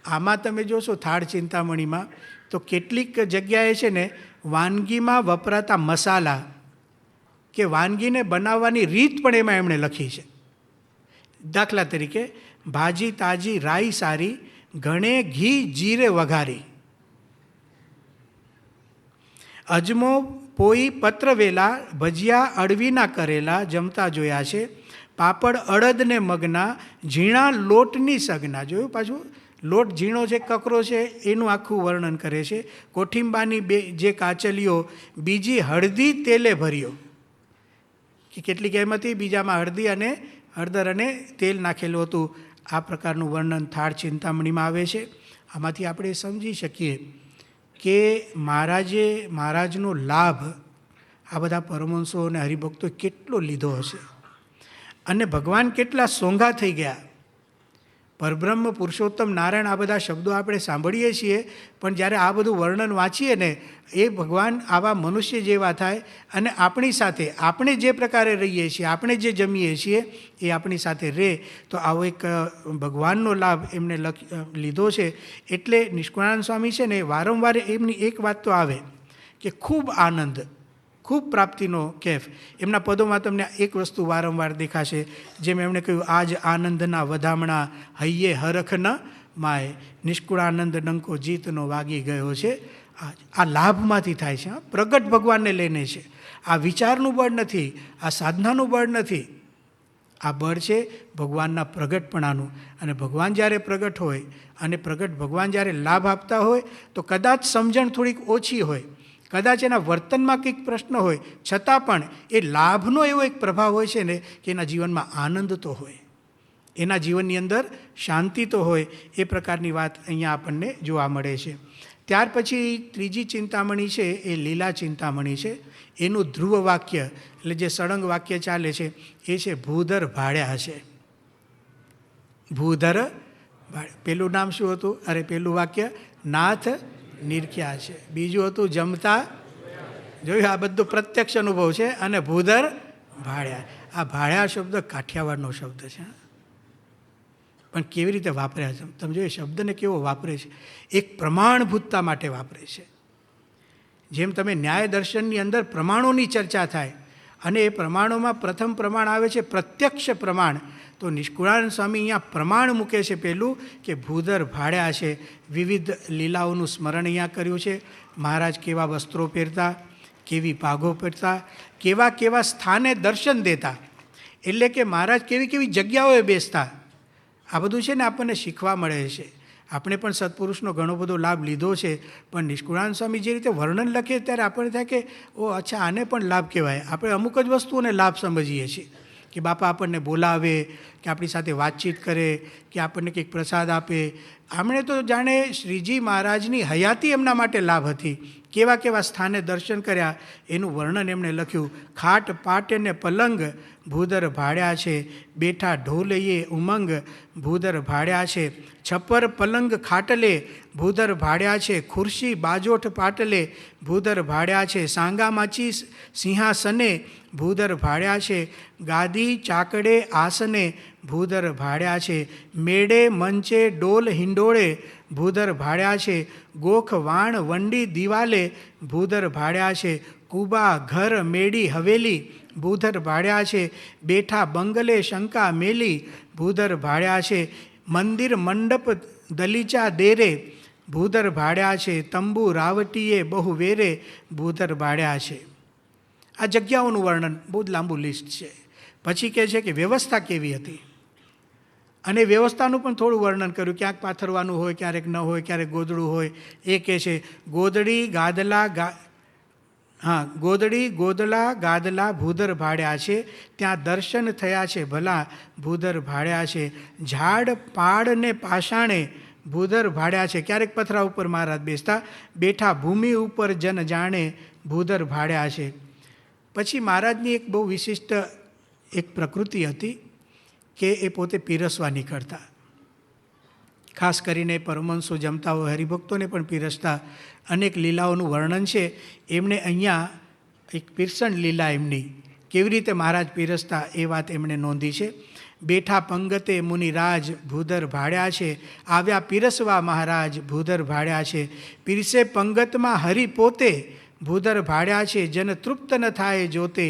આમાં તમે જોશો થાળ ચિંતામણીમાં તો કેટલીક જગ્યાએ છે ને વાનગીમાં વપરાતા મસાલા કે વાનગીને બનાવવાની રીત પણ એમાં એમણે લખી છે. દાખલા તરીકે ભાજી તાજી રાઈ સારી, ઘણે ઘી જીરે વઘારી, અજમો પોઈ પત્રવેલા, ભજીયા અળવીના કરેલા જમતા જોયા છે. પાપડ અડદને મગના, ઝીણા લોટની સગના. જોયું પાછું લોટ ઝીણો છે, કકરો છે, એનું આખું વર્ણન કરે છે. કોઠિંબાની 2 જે કાચલીઓ, બીજી હળદી તેલે ભર્યો. કે કેટલીક એમ હતી બીજામાં હળદર અને તેલ નાખેલું હતું. આ પ્રકારનું વર્ણન થાળ ચિંતામણીમાં આવે છે. આમાંથી આપણે સમજી શકીએ કે મહારાજનો લાભ આ બધા પરમહંસો અને હરિભક્તોએ કેટલો લીધો હશે અને ભગવાન કેટલા સોંઘા થઈ ગયા. પરબ્રહ્મ, પુરુષોત્તમ, નારાયણ આ બધા શબ્દો આપણે સાંભળીએ છીએ, પણ જ્યારે આ બધું વર્ણન વાંચીએ ને એ ભગવાન આવા મનુષ્ય જેવા થાય અને આપણી સાથે આપણે જે પ્રકારે રહીએ છીએ, આપણે જે જમીએ છીએ એ આપણી સાથે રહે. તો આવો એક ભગવાનનો લાભ એમને લીધો છે. એટલે નિષ્કુળાનંદ સ્વામી છે ને વારંવાર એમની એક વાત તો આવે કે ખૂબ આનંદ, ખૂબ પ્રાપ્તિનો કેફ. એમના પદોમાં તમને એક વસ્તુ વારંવાર દેખાશે, જેમ એમણે કહ્યું આજ આનંદના વધામણા હૈયે હરખ ન માય, નિષ્કુળાનંદ ડંકો જીતનો વાગી ગયો છે. આ લાભમાંથી થાય છે. પ્રગટ ભગવાનને લઈને છે. આ વિચારનું બળ નથી, આ સાધનાનું બળ નથી. આ બળ છે ભગવાનના પ્રગટપણાનું. અને ભગવાન જ્યારે પ્રગટ હોય અને પ્રગટ ભગવાન જ્યારે લાભ આપતા હોય તો કદાચ સમજણ થોડીક ઓછી હોય, કદાચ એના વર્તનમાં કંઈક પ્રશ્ન હોય, છતાં પણ એ લાભનો એવો એક પ્રભાવ હોય છે ને કે એના જીવનમાં આનંદ તો હોય, એના જીવનની અંદર શાંતિ તો હોય. એ પ્રકારની વાત અહીંયા આપણને જોવા મળે છે. ત્યાર પછી ત્રીજી ચિંતામણી છે એ લીલા ચિંતામણી છે. એનું ધ્રુવ વાક્ય એટલે જે સળંગ વાક્ય ચાલે છે એ છે ભૂધર ભાળ્યા છે. ભૂધર ભાળ્યા. પેલું નામ શું હતું? પેલું વાક્ય નાથ નિરખ્યા છે. બીજું હતું જમતા જોયું. આ બધું પ્રત્યક્ષ અનુભવ છે. અને ભૂધર ભાળ્યા. આ ભાળ્યા શબ્દ કાઠિયાવાડનો શબ્દ છે, પણ કેવી રીતે વાપર્યા છે તમે જોઈએ. શબ્દને કેવો વાપરે છે, એક પ્રમાણભૂતતા માટે વાપરે છે. જેમ તમે ન્યાય દર્શનની અંદર પ્રમાણોની ચર્ચા થાય અને એ પ્રમાણોમાં પ્રથમ પ્રમાણ આવે છે પ્રત્યક્ષ પ્રમાણ, તો નિષ્કુળાનંદ સ્વામી અહીંયા પ્રમાણ મૂકે છે પહેલું કે ભૂધર ભાળ્યા છે. વિવિધ લીલાઓનું સ્મરણ અહીંયા કર્યું છે. મહારાજ કેવા વસ્ત્રો પહેરતા, કેવી પાઘો પહેરતા, કેવા સ્થાને દર્શન દેતા. એટલે કે મહારાજ કેવી કેવી જગ્યાઓએ બેસતા, આ બધું છે ને આપણને શીખવા મળે છે. આપણે પણ સત્પુરુષનો ઘણો બધો લાભ લીધો છે, પણ નિષ્કુળાનંદ સ્વામી જે રીતે વર્ણન લખે ત્યારે આપણને થાય કે ઓ અચ્છા, આને પણ લાભ કહેવાય. આપણે અમુક જ વસ્તુઓને લાભ સમજીએ છીએ કે બાપા આપણને બોલાવે, કે આપણી સાથે વાતચીત કરે, કે આપણને કંઈક પ્રસાદ આપે. આમણે તો જાણે શ્રીજી મહારાજની હયાતી એમના માટે લાભ હતી. કેવા કેવા સ્થાને દર્શન કર્યા એનું વર્ણન એમણે લખ્યું. ખાટ પાટ ને પલંગ ભૂદર ભાડ્યા છે, બેઠા ઢોલઈએ ઉમંગ ભૂદર ભાડ્યા છે. છપ્પર પલંગ ખાટલે ભૂદર ભાડ્યા છે, ખુરશી બાજોઠ પાટલે ભૂદર ભાડ્યા છે. સાંગા માચી સિંહાસને ભૂદર ભાડ્યા છે, ગાદી ચાકડે આસને ભૂદર ભાડ્યા છે. મેળે મંચે ડોલ હિંડોળે ભૂદર ભાડ્યા છે, ગોખ વાણ વંડી દિવાલે ભૂદર ભાડ્યા છે. કુબા ઘર મેડી હવેલી ભૂદર ભાડ્યા છે, બેઠા બંગલે શંકા મેલી ભૂદર ભાડ્યા છે. મંદિર મંડપ દલીચા દેરે ભૂદર ભાડ્યા છે, તંબુ રાવટીએ બહુ વેરે ભૂદર ભાડ્યા છે. આ જગ્યાઓનું વર્ણન બહુ જ લાંબુ લિસ્ટ છે. પછી કહે છે કે વ્યવસ્થા કેવી હતી, અને વ્યવસ્થાનું પણ થોડું વર્ણન કર્યું. ક્યાંક પાથરવાનું હોય, ક્યારેક ન હોય, ક્યારેક ગોદડું હોય. એ કહે છે ગોદડી ગોદલા ગાદલા ભૂદર ભાડ્યા છે, ત્યાં દર્શન થયા છે ભલા ભૂદર ભાડ્યા છે. ઝાડ પાડ ને પાષાણે ભૂદર ભાડ્યા છે, ક્યારેક પથરા ઉપર મહારાજ બેસતા, બેઠા ભૂમિ ઉપર જન જાણે ભૂદર ભાડ્યા છે. પછી મહારાજની એક બહુ વિશિષ્ટ એક પ્રકૃતિ હતી કે એ પોતે પીરસવા નીકળતા. ખાસ કરીને પરમહંસો જમતા હોય, હરિભક્તોને પણ પીરસતા. અનેક લીલાઓનું વર્ણન છે. એમણે અહીંયા એક પીરસણ લીલા એમની કેવી રીતે મહારાજ પીરસતા એ વાત એમણે નોંધી છે. બેઠા પંગતે મુનિરાજ ભૂદર ભાડ્યા છે, આવ્યા પીરસવા મહારાજ ભૂદર ભાડ્યા છે. પીરસે પંગતમાં હરિ પોતે ભૂદર ભાડ્યા છે, જન તૃપ્ત ન થાય જોતે.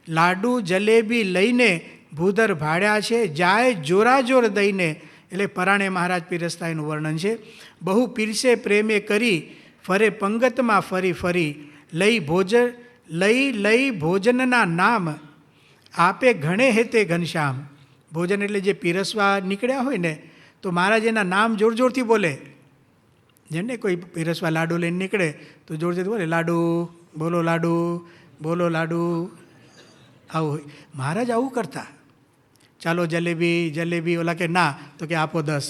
લાડુ જલેબી લઈને ભૂદર ભાડ્યા છે, જાય જોરાજોર દઈને. એટલે પરાણે મહારાજ પીરસતા એનું વર્ણન છે. બહુ પીરસે પ્રેમે કરી ફરે પંગતમાં ફરી ફરી, લઈ ભોજનના નામ આપે ઘણે હેતે ઘનશ્યામ. ભોજન એટલે જે પીરસવા નીકળ્યા હોય ને, તો મહારાજ એના નામ જોર જોરથી બોલે. જેને કોઈ પીરસવા લાડુ લઈને નીકળે તો જોર જોરથી બોલે, લાડુ બોલો, લાડુ બોલો, લાડુ. આવું હોય. મહારાજ આવું કરતા. ચાલો જલેબી જલેબી, ઓલા કે ના, તો કે આપો 10,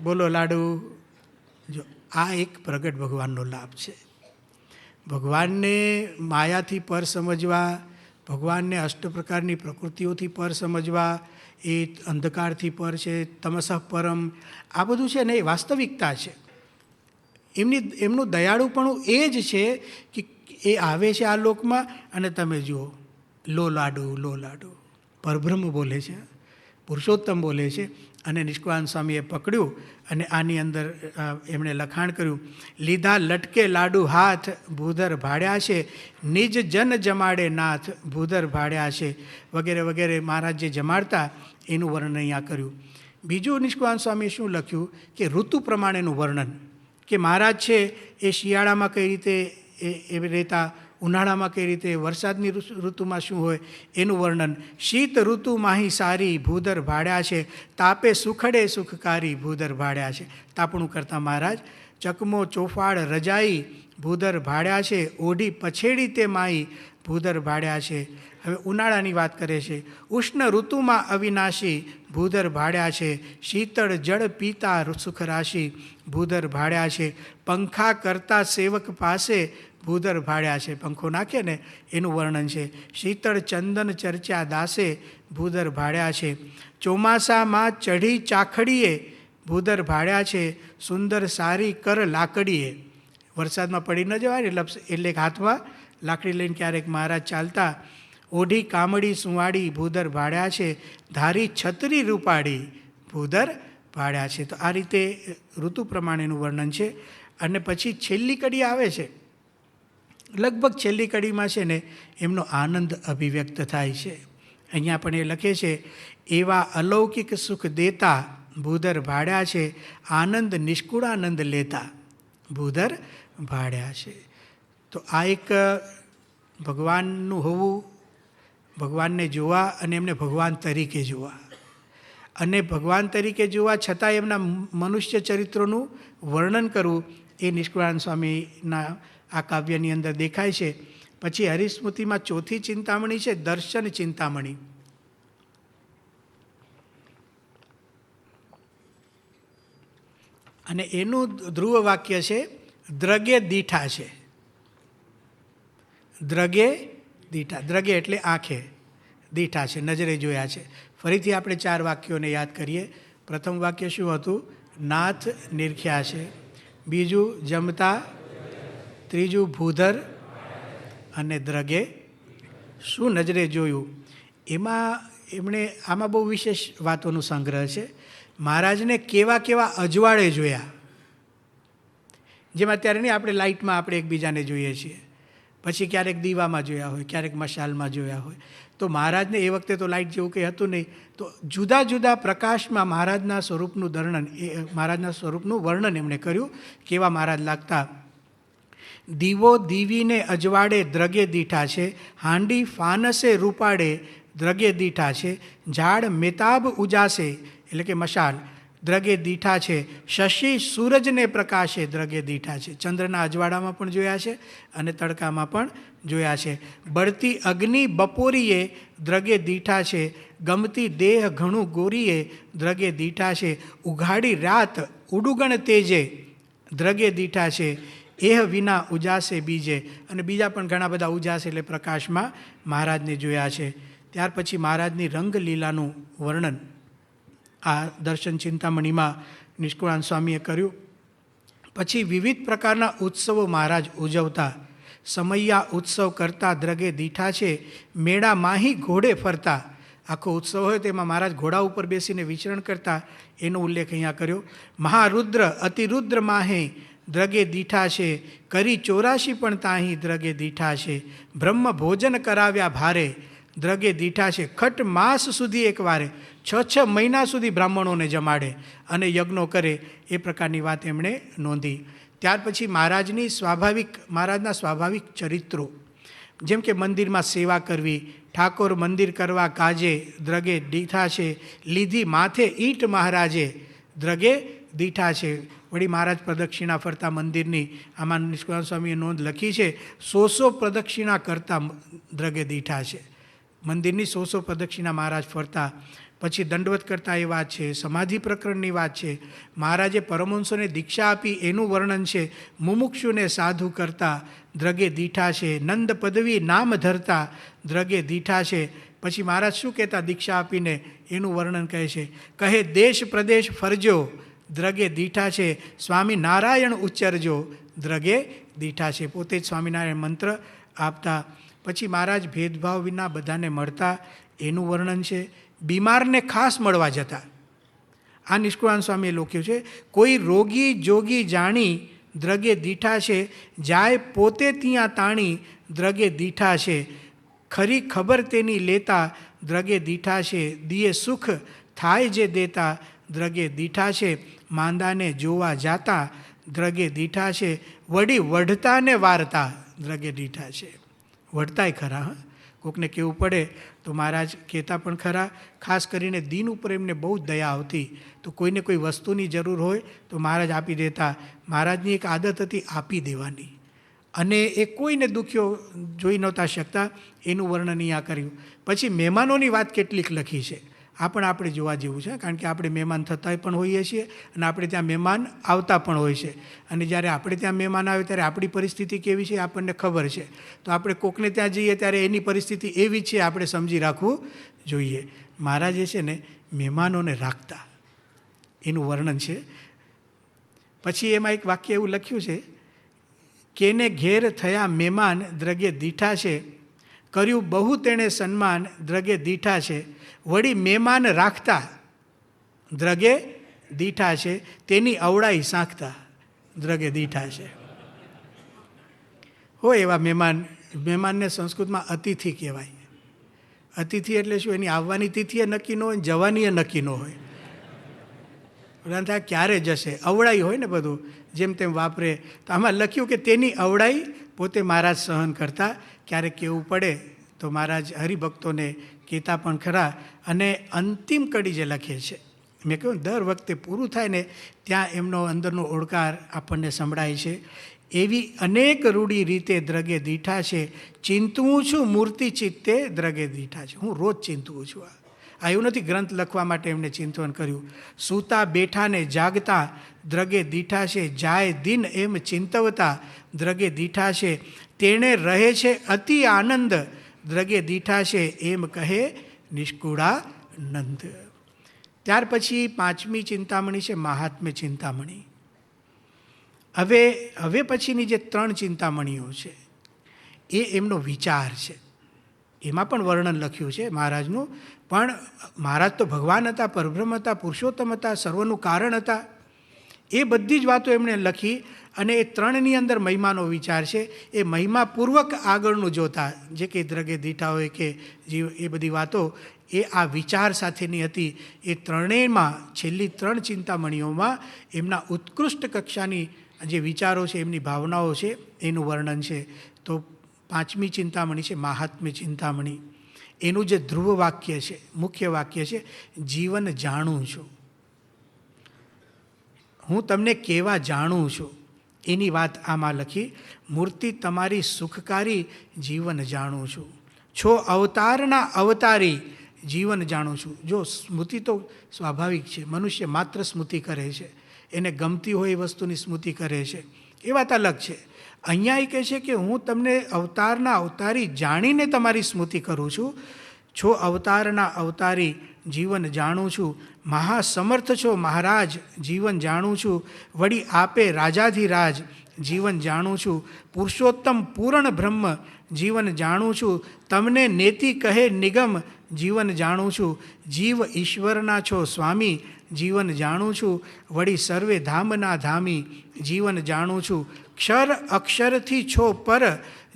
બોલો લાડુ. જો આ એક પ્રગટ ભગવાનનો લાભ છે. ભગવાનને માયાથી પર સમજવા, ભગવાનને અષ્ટ પ્રકારની પ્રકૃતિઓથી પર સમજવા, એ અંધકારથી પર છે, તમસઃ પરમ, આ બધું છે ને એ વાસ્તવિકતા છે. એમનું દયાળુપણું એ જ છે કે એ આવે છે આ લોકમાં અને તમે જુઓ, લો લાડુ લો લાડુ. પરબ્રહ્મ બોલે છે, પુરુષોત્તમ બોલે છે. અને નિષ્કુળાનંદ સ્વામીએ પકડ્યું અને આની અંદર એમણે લખાણ કર્યું. લીધા લટકે લાડુ હાથ ભૂદર ભાડ્યા છે, નિજ જન જમાડે નાથ ભૂદર ભાડ્યા છે, વગેરે વગેરે. મહારાજ જે જમાડતા એનું વર્ણન અહીંયા કર્યું. બીજું નિષ્કુળાનંદ સ્વામીએ શું લખ્યું કે ઋતુ પ્રમાણેનું વર્ણન, કે મહારાજ છે એ શિયાળામાં કઈ રીતે એ રહેતા, ઉનાળામાં કઈ રીતે, વરસાદની ઋતુમાં શું હોય એનું વર્ણન. શીત ઋતુ માહી સારી ભૂદર ભાડ્યા છે, તાપે સુખડે સુખકારી ભૂદર ભાડ્યા છે. તાપણું કરતા મહારાજ. ચકમો ચોફાડ રજાઈ ભૂદર ભાડ્યા છે, ઓઢી પછેડી તે માઈ ભૂદર ભાડ્યા છે. હવે ઉનાળાની વાત કરે છે. ઉષ્ણ ઋતુમાં અવિનાશી ભૂદર ભાડ્યા છે, શીતળ જળ પીતા સુખ રાશિ ભૂદર ભાડ્યા છે. પંખા કરતા સેવક પાસે ભૂદર ભાડ્યા છે. પંખો નાખે ને એનું વર્ણન છે. શીતળ ચંદન ચર્ચા દાસે ભૂદર ભાડ્યા છે. ચોમાસામાં ચઢી ચાખડીએ ભૂદર ભાડ્યા છે, સુંદર સારી કર લાકડીએ. વરસાદમાં પડી ન જવાય ને એટલે હાથમાં લાકડી લઈને ક્યારેક મહારાજ ચાલતા. ઓઢી કામડી સુવાડી ભૂદર ભાડ્યા છે, ધારી છત્રી રૂપાડી ભૂદર ભાડ્યા છે. તો આ રીતે ઋતુ પ્રમાણેનું વર્ણન છે. અને પછી છેલ્લી કડી આવે છે. લગભગ છેલ્લી કડીમાં છે ને એમનો આનંદ અભિવ્યક્ત થાય છે. અહીંયા પણ એ લખે છે, એવા અલૌકિક સુખ દેતા ભૂદર ભાડ્યા છે, આનંદ નિષ્કુળાનંદ લેતા ભૂદર ભાડ્યા છે. તો આ એક ભગવાનનું હોવું, ભગવાનને જોવા અને એમને ભગવાન તરીકે જોવા. અને ભગવાન તરીકે જોવા છતાં એમના મનુષ્ય ચરિત્રોનું વર્ણન કરવું એ નિષ્કુળાનંદ સ્વામીના આ કાવ્યની અંદર દેખાય છે. પછી હરિસ્મૃતિમાં ચોથી ચિંતામણી છે દર્શન ચિંતામણી. અને એનું ધ્રુવ વાક્ય છે દ્રગે દીઠા છે. દ્રગે દીઠા, દ્રગે એટલે આંખે, દીઠા છે નજરે જોયા છે. ફરીથી આપણે 4 વાક્યોને યાદ કરીએ. પ્રથમ વાક્ય શું હતું? નાથ નિરખ્યા છે. બીજું જમતા, ત્રીજું ભૂધર, અને દ્રગે શું નજરે જોયું. આમાં બહુ વિશેષ વાતોનું સંગ્રહ છે. મહારાજને કેવા કેવા અજવાળે જોયા, જેમ અત્યારે નહીં આપણે લાઇટમાં આપણે એકબીજાને જોઈએ છીએ, પછી ક્યારેક દીવામાં જોયા હોય, ક્યારેક મશાલમાં જોયા હોય. તો મહારાજને એ વખતે તો લાઇટ જેવું કંઈ હતું નહીં, તો જુદા જુદા પ્રકાશમાં મહારાજના સ્વરૂપનું વર્ણન એમણે કર્યું. કેવા મહારાજ લાગતા. દીવો દીવીને અજવાડે દ્રગે દીઠા છે, હાંડી ફાનસે રૂપાડે દ્રગે દીઠા છે, ઝાડ મેતાબ ઉજાસે એટલે કે મશાલ દ્રગે દીઠા છે, શશી સૂરજને પ્રકાશે દ્રગે દીઠા છે. ચંદ્રના અજવાળામાં પણ જોયા છે અને તડકામાં પણ જોયા છે. બળતી અગ્નિ બપોરીએ દ્રગે દીઠા છે, ગમતી દેહ ઘણું ગોરીએ દ્રગે દીઠા છે, ઉઘાડી રાત ઉડુગણ તેજે દ્રગે દીઠા છે, એહ વિના ઉજાસે બીજે. અને બીજા પણ ઘણા બધા ઉજાસ એટલે પ્રકાશમાં મહારાજને જોયા છે. ત્યાર પછી મહારાજની રંગલીલાનું વર્ણન આ દર્શન ચિંતામણીમાં નિષ્કુળાનંદ સ્વામીએ કર્યું. પછી વિવિધ પ્રકારના ઉત્સવો મહારાજ ઉજવતા. સમૈયા ઉત્સવ કરતા દ્રગે દીઠા છે, મેળા માહી ઘોડે ફરતા. આખો ઉત્સવ હોય તેમાં મહારાજ ઘોડા ઉપર બેસીને વિચરણ કરતા, એનો ઉલ્લેખ અહીંયા કર્યો. મહારુદ્ર અતિરુદ્ર માહે દ્રગે દીઠા છે, કરી 84 પણ તાહી દ્રગે દીઠા છે, બ્રહ્મ ભોજન કરાવ્યા ભારે દ્રગે દીઠા છે, ખટ માસ સુધી એકવારે 6 મહિના સુધી બ્રાહ્મણોને જમાડે અને યજ્ઞો કરે. એ પ્રકારની વાત એમણે નોંધી. ત્યાર પછી મહારાજના સ્વાભાવિક ચરિત્રો, જેમ કે મંદિરમાં સેવા કરવી, ઠાકોર મંદિર કરવા કાજે દ્રગે દીઠા છે, લીધી માથે ઈંટ મહારાજે દ્રગે દીઠા છે. વળી મહારાજ પ્રદક્ષિણા ફરતા મંદિરની, આમાં નિષ્કુળાનંદ સ્વામીએ નોંધ લખી છે, 100 પ્રદક્ષિણા કરતા દ્રગે દીઠા છે. મંદિરની 100 પ્રદક્ષિણા મહારાજ ફરતા. પછી દંડવત કરતા એ વાત છે. સમાધિ પ્રકરણની વાત છે. મહારાજે પરમહંસોને દીક્ષા આપી એનું વર્ણન છે. મુમુક્ષુને સાધુ કરતા દ્રગે દીઠા છે, નંદ પદવી નામ ધરતા દ્રગે દીઠા છે. પછી મહારાજ શું કહેતા દીક્ષા આપીને એનું વર્ણન કહે છે. કહે દેશ પ્રદેશ ફરજો દ્રગે દીઠા છે, સ્વામી નારાયણ ઉચ્ચરજો દ્રગે દીઠા છે. પોતે જ સ્વામિનારાયણ મંત્ર આપતા. પછી મહારાજ ભેદભાવ વિના બધાને મળતા, એનું વર્ણન છે. બીમારને ખાસ મળવા જતા. આ નિષ્કુળાનંદ સ્વામીએ લખ્યું છે. કોઈ રોગી જોગી જાણી દ્રગે દીઠા છે, જાય પોતે ત્યાં તાણી દ્રગે દીઠા છે, ખરી ખબર તેની લેતા દ્રગે દીઠા છે, દિયે સુખ થાય જે દેતા દ્રગે દીઠા છે, માંદાને જોવા જાતા દ્રગે દીઠા છે, વડી વઢતાને વારતા દ્રગે દીઠા છે. વઢતાય ખરા, કોકને કહેવું પડે તો મહારાજ કહેતા પણ ખરા. ખાસ કરીને દિન ઉપર એમને બહુ જ દયા આવતી. તો કોઈને કોઈ વસ્તુની જરૂર હોય તો મહારાજ આપી દેતા. મહારાજની એક આદત હતી આપી દેવાની, અને એ કોઈને દુખ્યો જોઈ નહોતા શકતા. એનું વર્ણન અહીંયા કર્યું. પછી મહેમાનોની વાત કેટલીક લખી છે. આ પણ આપણે જોવા જેવું છે, કારણ કે આપણે મહેમાન થતા પણ હોઈએ છીએ અને આપણે ત્યાં મહેમાન આવતા પણ હોય છે. અને જ્યારે આપણે ત્યાં મહેમાન આવે ત્યારે આપણી પરિસ્થિતિ કેવી છે આપણને ખબર છે. તો આપણે કોકને ત્યાં જઈએ ત્યારે એની પરિસ્થિતિ એવી છે આપણે સમજી રાખવું જોઈએ. મહારાજે છે ને મહેમાનોને રાખતા, એનું વર્ણન છે. પછી એમાં એક વાક્ય એવું લખ્યું છે, કેને ઘેર થયા મહેમાન દ્રગે દીઠા છે, કર્યું બહુ તેણે સન્માન દ્રગે દીઠા છે, વળી મહેમાન રાખતા દ્રગે દીઠા છે, તેની અવળાઈ સાંખતા દ્રગે દીઠા છે. હોય એવા મહેમાનને સંસ્કૃતમાં અતિથિ કહેવાય. અતિથિ એટલે શું? એની આવવાની તિથિએ નક્કી ન હોય, જવાની એ નક્કી ન હોય. બધાને થાય ક્યારે જશે, અવળાઈ હોય ને બધું જેમ તેમ વાપરે. તો આમાં લખ્યું કે તેની અવળાઈ પોતે મહારાજ સહન કરતા. ક્યારેક કહેવું પડે તો મહારાજ હરિભક્તોને કહેતા પણ ખરા. અને અંતિમ કડી જે લખે છે, મેં કહ્યું દર વખતે પૂરું થાય ને ત્યાં એમનો અંદરનો ઓળકાર આપણને સંભળાય છે. એવી અનેક રૂડી રીતે દ્રગે દીઠા છે, ચિંતવું છું મૂર્તિ ચિત્તે દ્રગે દીઠા છે. હું રોજ ચિંતવું છું. આ એવું નથી ગ્રંથ લખવા માટે એમને ચિંતન કર્યું. સૂતા બેઠા ને જાગતા દ્રગે દીઠા છે, જાય દિન એમ ચિંતવતા દ્રગે દીઠા છે, તેણે રહે છે અતિ આનંદ દ્રગે દીઠા છે, એમ કહે નિષ્કુળાનંદ. ત્યાર પછી 5મી ચિંતામણી છે મહાત્મ્ય ચિંતામણી. હવે પછીની જે 3 ચિંતામણીઓ છે એ એમનો વિચાર છે. એમાં પણ વર્ણન લખ્યું છે મહારાજનું. પણ મહારાજ તો ભગવાન હતા, પરબ્રહ્મ હતા, પુરુષોત્તમ હતા, સર્વનું કારણ હતા. એ બધી જ વાતો એમણે લખી અને એ 3ની અંદર મહિમાનો વિચાર છે. એ મહિમાપૂર્વક આગળનું જોતા, જે કંઈ દ્રગે દીઠા હોય કે જીવ, એ બધી વાતો એ આ વિચાર સાથેની હતી. એ ત્રણેયમાં છેલ્લી 3 ચિંતામણીઓમાં એમના ઉત્કૃષ્ટ કક્ષાની જે વિચારો છે, એમની ભાવનાઓ છે, એનું વર્ણન છે. તો 5મી ચિંતામણી છે મહાત્મ્ય ચિંતામણી. એનું જે ધ્રુવ વાક્ય છે, મુખ્ય વાક્ય છે, જીવન જાણું છું. હું તમને કેવા જાણું છું એની વાત આમાં લખી. મૂર્તિ તમારી સુખકારી જીવન જાણું છું. છો અવતારના અવતારી જીવન જાણું છું. જો સ્મૃતિ તો સ્વાભાવિક છે, મનુષ્ય માત્ર સ્મૃતિ કરે છે, એને ગમતી હોય એ વસ્તુની સ્મૃતિ કરે છે, એ વાત અલગ છે. અહીંયા એ કહે છે કે હું તમને અવતારના અવતારી જાણીને તમારી સ્મૃતિ કરું છું. છો અવતારના અવતારી જીવન જાણું છું. મહાસમર્થ છો મહારાજ જીવન જાણું છું. વળી આપે રાજાધિરાજ જીવન જાણું છું. પુરુષોત્તમ પૂર્ણ બ્રહ્મ જીવન જાણું છું. તમને નેતિ કહે નિગમ જીવન જાણું છું. જીવ ઈશ્વરના છો સ્વામી જીવન જાણું છું. વળી સર્વે ધામના ધામી જીવન જાણું છું. ક્ષર અક્ષરથી છો પર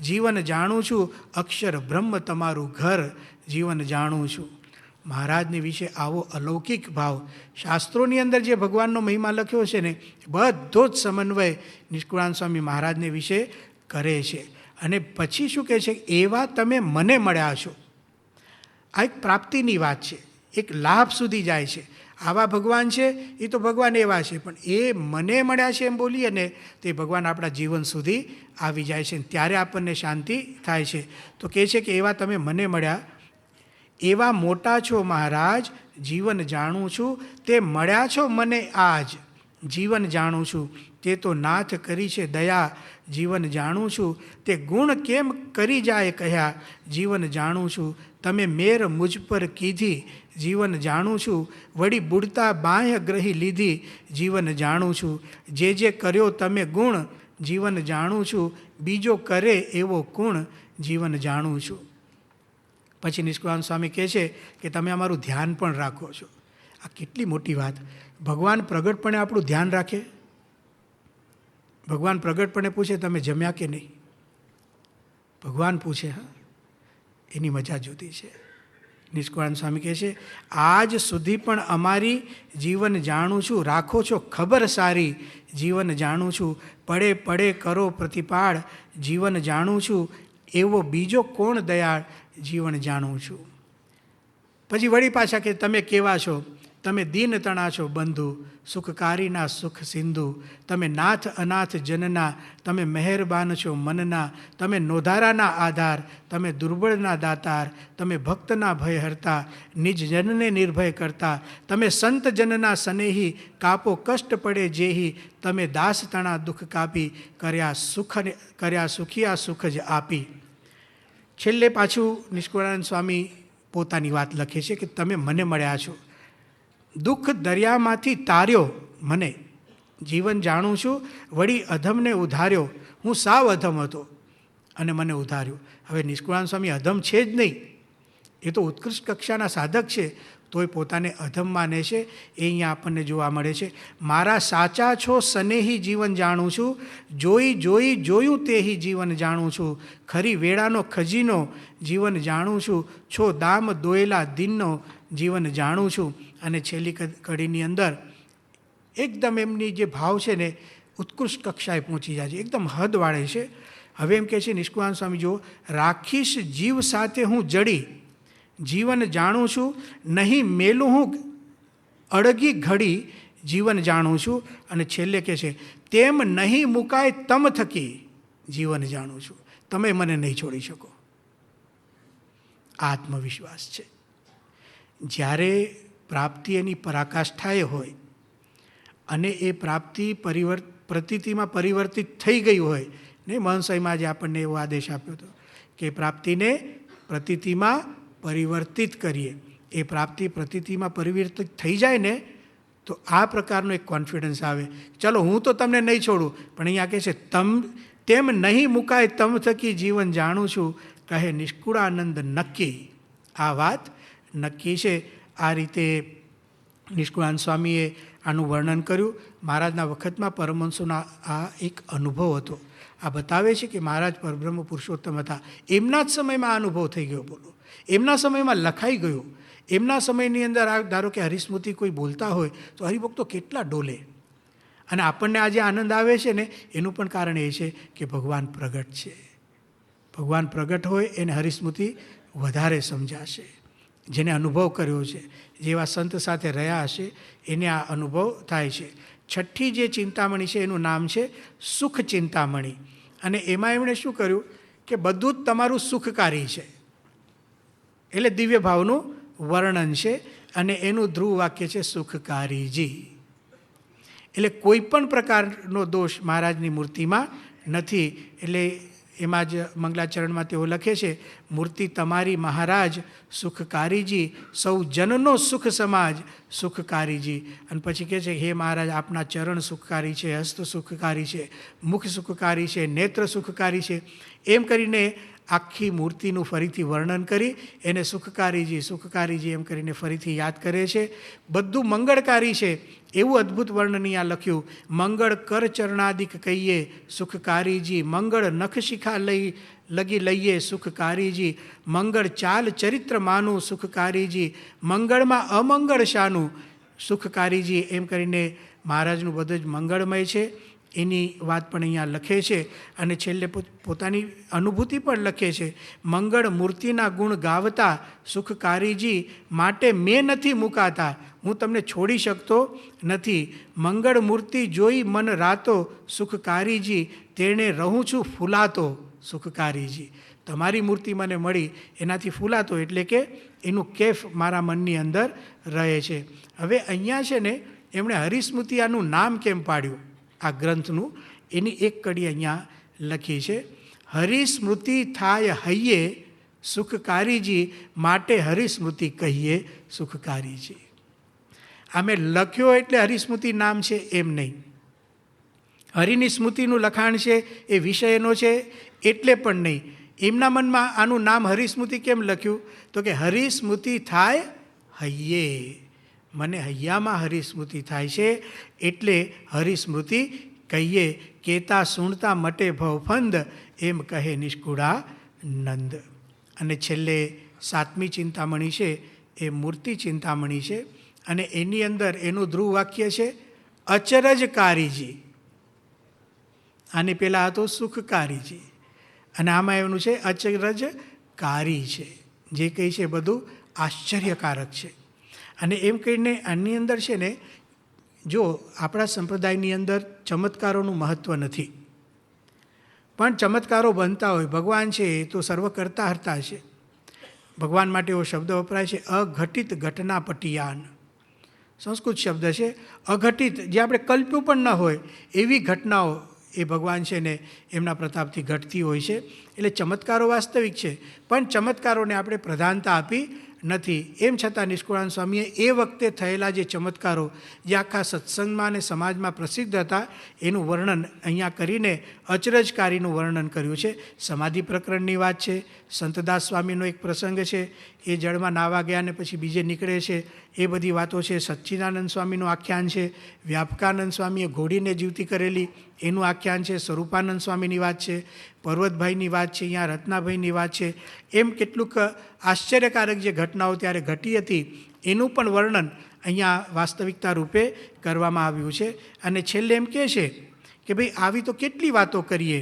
જીવન જાણું છું. અક્ષર બ્રહ્મ તમારું ઘર જીવન જાણું છું. મહારાજની વિશે આવો અલૌકિક ભાવ. શાસ્ત્રોની અંદર જે ભગવાનનો મહિમા લખ્યો છે ને, બધો જ સમન્વય નિષ્કુળાનંદ સ્વામી મહારાજને વિશે કરે છે. અને પછી શું કહે છે? એવા તમે મને મળ્યા છો. આ એક પ્રાપ્તિની વાત છે, એક લાભ સુધી જાય છે. આવા ભગવાન છે, એ તો ભગવાન એવા છે, પણ એ મને મળ્યા છે એમ બોલીએ ને તે ભગવાન આપણા જીવન સુધી આવી જાય છે. ત્યારે આપણને શાંતિ થાય છે. તો કહે છે કે એવા તમે મને મળ્યા, એવા મોટા છો મહારાજ જીવન જાણું છું. તે મળ્યા છો મને આજ જીવન જાણું છું. તે તો નાથ કરી છે દયા જીવન જાણું છું. તે ગુણ કેમ કરી જાય કહ્યા જીવન જાણું છું. તમે મેર મુજ પર કીધી જીવન જાણું છું. વળી બુડતા બાહ્ય ગ્રહી લીધી જીવન જાણું છું. જે જે કર્યો તમે ગુણ જીવન જાણું છું. બીજો કરે એવો ગુણ જીવન જાણું છું. પછી નિષ્કુળાનંદ સ્વામી કહે છે કે તમે અમારું ધ્યાન પણ રાખો છો. આ કેટલી મોટી વાત! ભગવાન પ્રગટપણે આપણું ધ્યાન રાખે. ભગવાન પ્રગટપણે પૂછે તમે જમ્યા કે નહીં? ભગવાન પૂછે. હા, એની મજા જુદી છે. નિષ્કુળાનંદ સ્વામી કહે છે આજ સુધી પણ અમારી જીવન જાણું છું. રાખો છો ખબર સારી જીવન જાણું છું. પડે પડે કરો પ્રતિપાળ જીવન જાણું છું. એવો બીજો કોણ દયાળ જીવન જાણું છું. પછી વળી પાછા કે તમે કેવા છો? તમે દીન તણા છો બંધુ સુખકારીના સુખ સિંધુ. તમે નાથ અનાથ જનના, તમે મહેરબાન છો મનના. તમે નોધારાના આધાર, તમે દુર્બળના દાતાર. તમે ભક્તના ભય હરતા, નિજ જનને નિર્ભય કરતા. તમે સંત જનના સનેહી, કાપો કષ્ટ પડે જેહી. તમે દાસ તણા દુઃખ કાપી, કર્યા સુખિયા સુખ જ આપી. છેલ્લે પાછું નિષ્કુળાનંદ સ્વામી પોતાની વાત લખે છે કે તમે મને મળ્યા છો. દુઃખ દરિયામાંથી તાર્યો મને જીવન જાણું છું. વળી અધમને ઉધાર્યો. હું સાવ અધમ હતો અને મને ઉધાર્યો. હવે નિષ્કુળાનંદ સ્વામી અધમ છે જ નહીં, એ તો ઉત્કૃષ્ટ કક્ષાના સાધક છે, તોય પોતાને અધમ માને છે. એ અહીંયા આપણને જોવા મળે છે. મારા સાચા છો સનેહી જીવન જાણું છું. જોયું તેહી જીવન જાણું છું. ખરી વેળાનો ખજીનો જીવન જાણું છું. છો દામ દોયેલા દિનનો જીવન જાણું છું. અને છેલ્લી કડીની અંદર એકદમ એમની જે ભાવ છે ને ઉત્કૃષ્ટ કક્ષાએ પહોંચી જાય છે, એકદમ હદ વાળે છે. હવે એમ કહે છે નિષ્કુળાનંદ સ્વામી, જો રાખીશ જીવ સાથે હું જડી, જીવન જાણું છું નહીં મેલું હું અડગી ઘડી, જીવન જાણું છું. અને છેલ્લે કહે છે તેમ નહીં મુકાય તમ થકી, જીવન જાણું છું, તમે મને નહીં છોડી શકો. આત્મવિશ્વાસ છે. જ્યારે પ્રાપ્તિ એની પરાકાષ્ઠાએ હોય અને એ પ્રાપ્તિ પ્રતીતિમાં પરિવર્તિત થઈ ગઈ હોય ને, મહંસાઈમાં આજે આપણને એવો આદેશ આપ્યો હતો કે પ્રાપ્તિને પ્રતીતિમાં પરિવર્તિત કરીએ. એ પ્રાપ્તિ પ્રતીતિમાં પરિવર્તિત થઈ જાય ને તો આ પ્રકારનો એક કોન્ફિડન્સ આવે, ચલો હું તો તમને નહીં છોડું, પણ અહીંયા કહે છે તેમ નહીં મુકાય તમ થકી, જીવન જાણું છું, કહે નિષ્કુળાનંદ નક્કી. આ વાત નક્કી છે. આ રીતે નિષ્કુળાનંદ સ્વામીએ આનું વર્ણન કર્યું. મહારાજના વખતમાં પરમહંસોના આ એક અનુભવ હતો. આ બતાવે છે કે મહારાજ પરબ્રહ્મ પુરુષોત્તમ હતા. એમના જ સમયમાં આ અનુભવ થઈ ગયો. બોલો, એમના સમયમાં લખાઈ ગયું. એમના સમયની અંદર આ ધારો કે હરિસ્મૃતિ કોઈ બોલતા હોય તો હરિભક્તો કેટલા ડોલે. અને આપણને આજે આનંદ આવે છે ને, એનું પણ કારણ એ છે કે ભગવાન પ્રગટ છે. ભગવાન પ્રગટ હોય એને હરિસ્મૃતિ વધારે સમજાશે. જેને અનુભવ કર્યો છે, જેવા સંત સાથે રહ્યા હશે, એને આ અનુભવ થાય છે. છઠ્ઠી જે ચિંતામણી છે એનું નામ છે સુખ ચિંતામણી. અને એમાં એમણે શું કર્યું કે બધું જ તમારું સુખકારી છે, એટલે દિવ્ય ભાવનું વર્ણન છે. અને એનું ધ્રુવ વાક્ય છે સુખકારીજી. એટલે કોઈ પણ પ્રકારનો દોષ મહારાજની મૂર્તિમાં નથી. એટલે એમાં જ મંગલાચરણમાં તેઓ લખે છે, મૂર્તિ તમારી મહારાજ સુખકારીજી, સૌ જનનો સુખ સમાજ સુખકારીજી. અને પછી કહે છે હે મહારાજ, આપના ચરણ સુખકારી છે, હસ્ત સુખકારી છે, મુખ સુખકારી છે, નેત્ર સુખકારી છે. એમ કરીને આખી મૂર્તિનું ફરીથી વર્ણન કરી એને સુખકારીજી સુખકારીજી એમ કરીને ફરીથી યાદ કરે છે. બધું મંગળકારી છે એવું અદ્ભુત વર્ણન અહીંયા લખ્યું. મંગળ કર ચરણાદિક કહીએ સુખકારીજી, મંગળ નખ શિખા લગી લઈએ સુખકારીજી, મંગળ ચાલ ચરિત્ર માનું સુખકારીજી, મંગળમાં અમંગળ શાનું સુખકારીજી. એમ કરીને મહારાજનું બધું જ મંગળમય છે એની વાત પણ અહીંયા લખે છે. અને છેલ્લે પોતાની અનુભૂતિ પણ લખે છે. મંગળ મૂર્તિના ગુણ ગાવતા સુખકારીજી, માટે મેં નથી મુકાતા, હું તમને છોડી શકતો નથી. મંગળ મૂર્તિ જોઈ મન રાતો સુખકારીજી, તેણે રહું છું ફૂલાતો સુખકારીજી. તમારી મૂર્તિ મને મળી એનાથી ફૂલાતો, એટલે કે એનું કેફ મારા મનની અંદર રહે છે. હવે અહીંયા છે ને એમણે હરિસ્મૃતિ આનું નામ કેમ પાડ્યું આ ગ્રંથનું, એની એક કડી અહીંયા લખી છે. હરિસ્મૃતિ થાય હૈયે સુખકારીજી, માટે હરિસ્મૃતિ કહીએ સુખકારીજી. આમે લખ્યો એટલે હરિસ્મૃતિ નામ છે એમ નહીં. હરિની સ્મૃતિનું લખાણ છે એ વિષયનો છે એટલે પણ નહીં. એમના મનમાં આનું નામ હરિસ્મૃતિ કેમ લખ્યું તો કે હરિસ્મૃતિ થાય હૈયે, મને હૈયામાં હરિસ્મૃતિ થાય છે એટલે હરિસ્મૃતિ કહીએ. કેતા સુણતા મટે ભવફંદ, એમ કહે નિષ્કુળાનંદ. અને છેલ્લે સાતમી ચિંતામણી છે એ મૂર્તિ ચિંતામણી છે. અને એની અંદર એનું ધ્રુવ વાક્ય છે અચરજકારીજી. આને પહેલાં હતો સુખકારીજી, અને આમાં એનું છે અચરજકારી છે. જે કંઈ છે બધું આશ્ચર્યકારક છે. અને એમ કહીને આની અંદર છે ને, જો આપણા સંપ્રદાયની અંદર ચમત્કારોનું મહત્ત્વ નથી, પણ ચમત્કારો બનતા હોય. ભગવાન છે એ તો સર્વ કરતા હરતા છે. ભગવાન માટે એવો શબ્દ વપરાય છે અઘટિત ઘટના પટિયાન. સંસ્કૃત શબ્દ છે અઘટિત, જે આપણે કલ્પ્યું પણ ન હોય એવી ઘટનાઓ એ ભગવાન છે ને એમના પ્રતાપથી ઘટતી હોય છે. એટલે ચમત્કારો વાસ્તવિક છે, પણ ચમત્કારોને આપણે પ્રધાનતા આપી નથી. એમ છતાં નિષ્કુળાનંદ સ્વામીએ એ વખતે થયેલા જે ચમત્કારો જે આખા સત્સંગમાં અને સમાજમાં પ્રસિદ્ધ હતા એનું વર્ણન અહીંયા કરીને અચરજકારીનું વર્ણન કર્યું છે. સમાધિ પ્રકરણની વાત છે, સંતદાસ સ્વામીનો એક પ્રસંગ છે, એ જળમાં નાવા ગયા ને પછી બીજે નીકળે છે, એ બધી વાતો છે. સચ્ચિદાનંદ સ્વામીનું આખ્યાન છે, વ્યાપકાનંદ સ્વામીએ ઘોડીને જીવતી કરેલી એનું આખ્યાન છે, સ્વરૂપાનંદ સ્વામીની વાત છે, પર્વતભાઈની વાત છે, અહીંયા રત્નાભાઈની વાત છે. એમ કેટલુંક આશ્ચર્યકારક જે ઘટનાઓ ત્યારે ઘટી હતી એનું પણ વર્ણન અહીંયા વાસ્તવિકતા રૂપે કરવામાં આવ્યું છે. અને છેલ્લે એમ કહે છે કે ભાઈ આવી તો કેટલી વાતો કરીએ,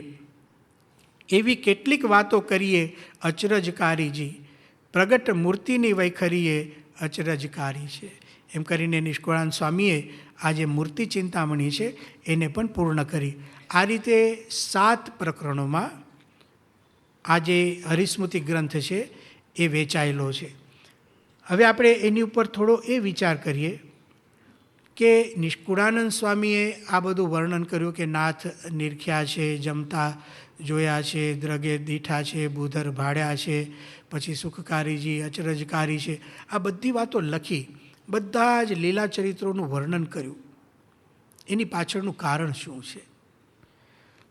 એવી કેટલીક વાતો કરીએ અચરજકારીજી, પ્રગટ મૂર્તિની વૈખરીએ અચરજકારી છે. એમ કરીને નિષ્કુળાનંદ સ્વામીએ આ જે મૂર્તિ ચિંતામણી છે એને પણ પૂર્ણ કરી. આ રીતે 7 પ્રકરણોમાં આ જે હરિસ્મૃતિ ગ્રંથ છે એ વેચાયેલો છે. હવે આપણે એની ઉપર થોડો એ વિચાર કરીએ કે નિષ્કુળાનંદ સ્વામીએ આ બધું વર્ણન કર્યું કે નાથ નિરખ્યા છે, જમતા જોયા છે, દ્રગે દીઠા છે, ભૂધર ભાડ્યા છે, પછી સુખકારીજી, અચરજકારી છે, આ બધી વાતો લખી, બધા જ લીલા ચરિત્રોનું વર્ણન કર્યું. એની પાછળનું કારણ શું છે?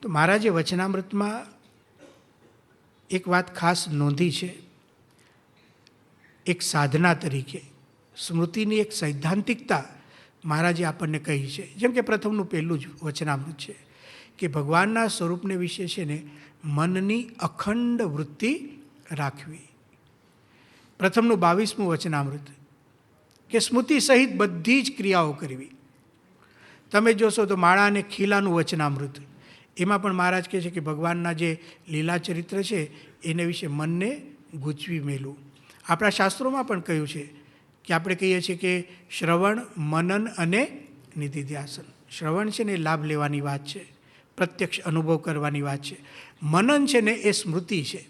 તો મહારાજે વચનામૃતમાં એક વાત ખાસ નોંધી છે. એક સાધના તરીકે સ્મૃતિની એક સૈદ્ધાંતિકતા મહારાજે આપણને કહી છે. જેમ કે પ્રથમનું પહેલું જ વચનામૃત છે કે ભગવાનના સ્વરૂપને વિશે છે ને મનની અખંડ વૃત્તિ રાખવી. પ્રથમનું 22મું વચનામૃત કે સ્મૃતિ સહિત બધી જ ક્રિયાઓ કરવી. તમે જોશો તો માળા અને ખીલાનું વચનામૃત, એમાં પણ મહારાજ કહે છે કે ભગવાનના જે લીલા ચરિત્ર છે એને વિશે મનને ગૂંચવી મેલું. આપણા શાસ્ત્રોમાં પણ કહ્યું છે કે આપણે કહીએ છીએ કે શ્રવણ, મનન અને નિધિધ્યાસન. શ્રવણ છે ને એ લાભ લેવાની વાત છે, પ્રત્યક્ષ અનુભવ કરવાની વાત છે. મનન છે ને એ સ્મૃતિ છે,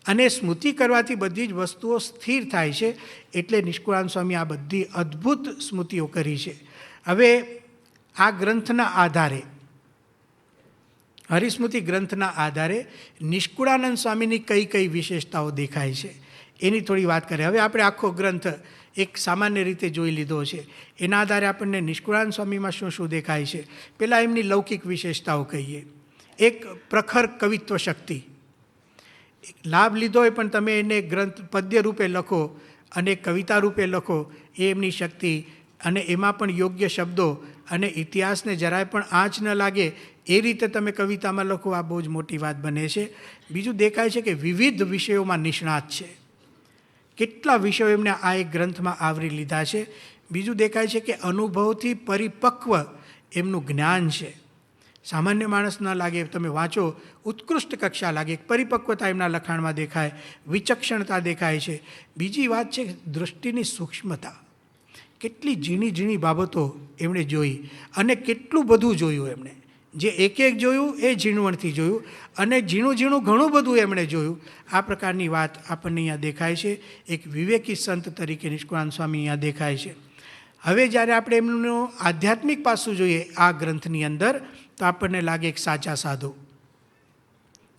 અને સ્મૃતિ કરવાથી બધી જ વસ્તુઓ સ્થિર થાય છે. એટલે નિષ્કુળાનંદ સ્વામી આ બધી અદ્ભુત સ્મૃતિઓ કરી છે. હવે આ ગ્રંથના આધારે, હરિસ્મૃતિ ગ્રંથના આધારે નિષ્કુળાનંદ સ્વામીની કઈ કઈ વિશેષતાઓ દેખાય છે એની થોડી વાત કરીએ. હવે આપણે આખો ગ્રંથ એક સામાન્ય રીતે જોઈ લીધો છે. એના આધારે આપણને નિષ્કુળાનંદ સ્વામીમાં શું શું દેખાય છે. પહેલાં એમની લૌકિક વિશેષતાઓ કહીએ. એક પ્રખર કવિત્વ શક્તિ. લાભ લીધો હોય પણ તમે એને ગ્રંથ પદ્ય રૂપે લખો અને કવિતા રૂપે લખો, એ એમની શક્તિ. અને એમાં પણ યોગ્ય શબ્દો અને ઇતિહાસને જરાય પણ આંચ ન લાગે એ રીતે તમે કવિતામાં લખો, આ બહુ જ મોટી વાત બને છે. બીજું દેખાય છે કે વિવિધ વિષયોમાં નિષ્ણાત છે. કેટલા વિષયો એમને આ એક ગ્રંથમાં આવરી લીધા છે. બીજું દેખાય છે કે અનુભવથી પરિપક્વ એમનું જ્ઞાન છે. સામાન્ય માણસ ન લાગે, તમે વાંચો ઉત્કૃષ્ટ કક્ષા લાગે. પરિપક્વતા એમના લખાણમાં દેખાય, વિચક્ષણતા દેખાય છે. બીજી વાત છે દૃષ્ટિની સૂક્ષ્મતા. કેટલી ઝીણી ઝીણી બાબતો એમણે જોઈ અને કેટલું બધું જોયું એમણે. જે એક એક જોયું એ ઝીણવણથી જોયું અને ઝીણું ઝીણું ઘણું બધું એમણે જોયું. આ પ્રકારની વાત આપણને અહીંયા દેખાય છે. એક વિવેકી સંત તરીકે નિષ્કુળાનંદ સ્વામી અહીંયા દેખાય છે. હવે જ્યારે આપણે એમનું આધ્યાત્મિક પાસું જોઈએ આ ગ્રંથની અંદર, તો આપણને લાગે એક સાચા સાધુ,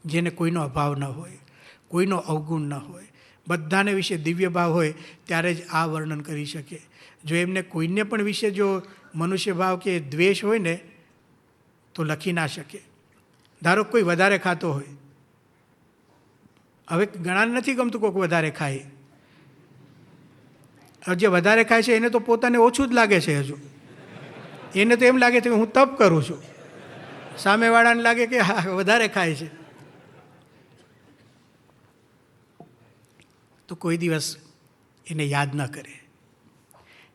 જેને કોઈનો અભાવ ન હોય, કોઈનો અવગુણ ન હોય, બધાને વિશે દિવ્ય ભાવ હોય, ત્યારે જ આ વર્ણન કરી શકે. જો એમને કોઈને પણ વિશે જો મનુષ્ય ભાવ કે દ્વેષ હોય ને તો લખી ના શકે. ધારો કોઈ વધારે ખાતો હોય, હવે ઘણાને નથી ગમતું કોઈક વધારે ખાય. જે વધારે ખાય છે એને તો પોતાને ઓછું જ લાગે છે. હજુ એને તો એમ લાગે છે કે હું તપ કરું છું. સામેવાળાને લાગે કે હા વધારે ખાય છે. તો કોઈ દિવસ એને યાદ ન કરે.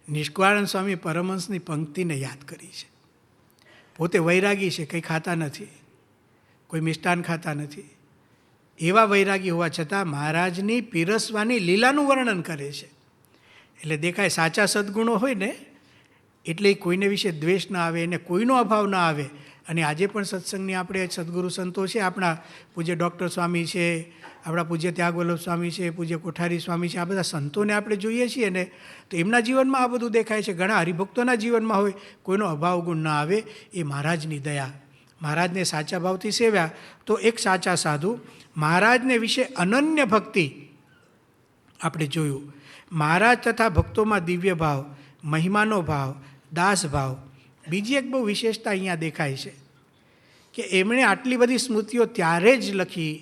નિષ્કુળાનંદ સ્વામી પરમહંસની પંક્તિને યાદ કરી છે. પોતે વૈરાગી છે, કંઈ ખાતા નથી, કોઈ મિષ્ટાન ખાતા નથી. એવા વૈરાગી હોવા છતાં મહારાજની પીરસવાની લીલાનું વર્ણન કરે છે. એટલે દેખાય સાચા સદ્ગુણો હોય ને એટલે કોઈને વિશે દ્વેષ ના આવે, એને કોઈનો અભાવ ના આવે. અને આજે પણ સત્સંગની આપણે સદગુરુ સંતો છે, આપણા પૂજ્ય ડૉક્ટર સ્વામી છે, આપણા પૂજ્ય ત્યાગવલ્લભ સ્વામી છે, પૂજ્ય કોઠારી સ્વામી છે, આ બધા સંતોને આપણે જોઈએ છીએ ને તો એમના જીવનમાં આ બધું દેખાય છે. ઘણા હરિભક્તોના જીવનમાં હોય, કોઈનો અભાવ ગુણ ના આવે. એ મહારાજની દયા. મહારાજને સાચા ભાવથી સેવ્યા તો એક સાચા સાધુ. મહારાજને વિશે અનન્ય ભક્તિ આપણે જોયું. મહારાજ તથા ભક્તોમાં દિવ્ય ભાવ, મહિમાનો ભાવ, દાસ ભાવ. બીજી એક બહુ વિશેષતા અહીંયા દેખાય છે કે એમણે આટલી બધી સ્મૃતિઓ ત્યારે જ લખી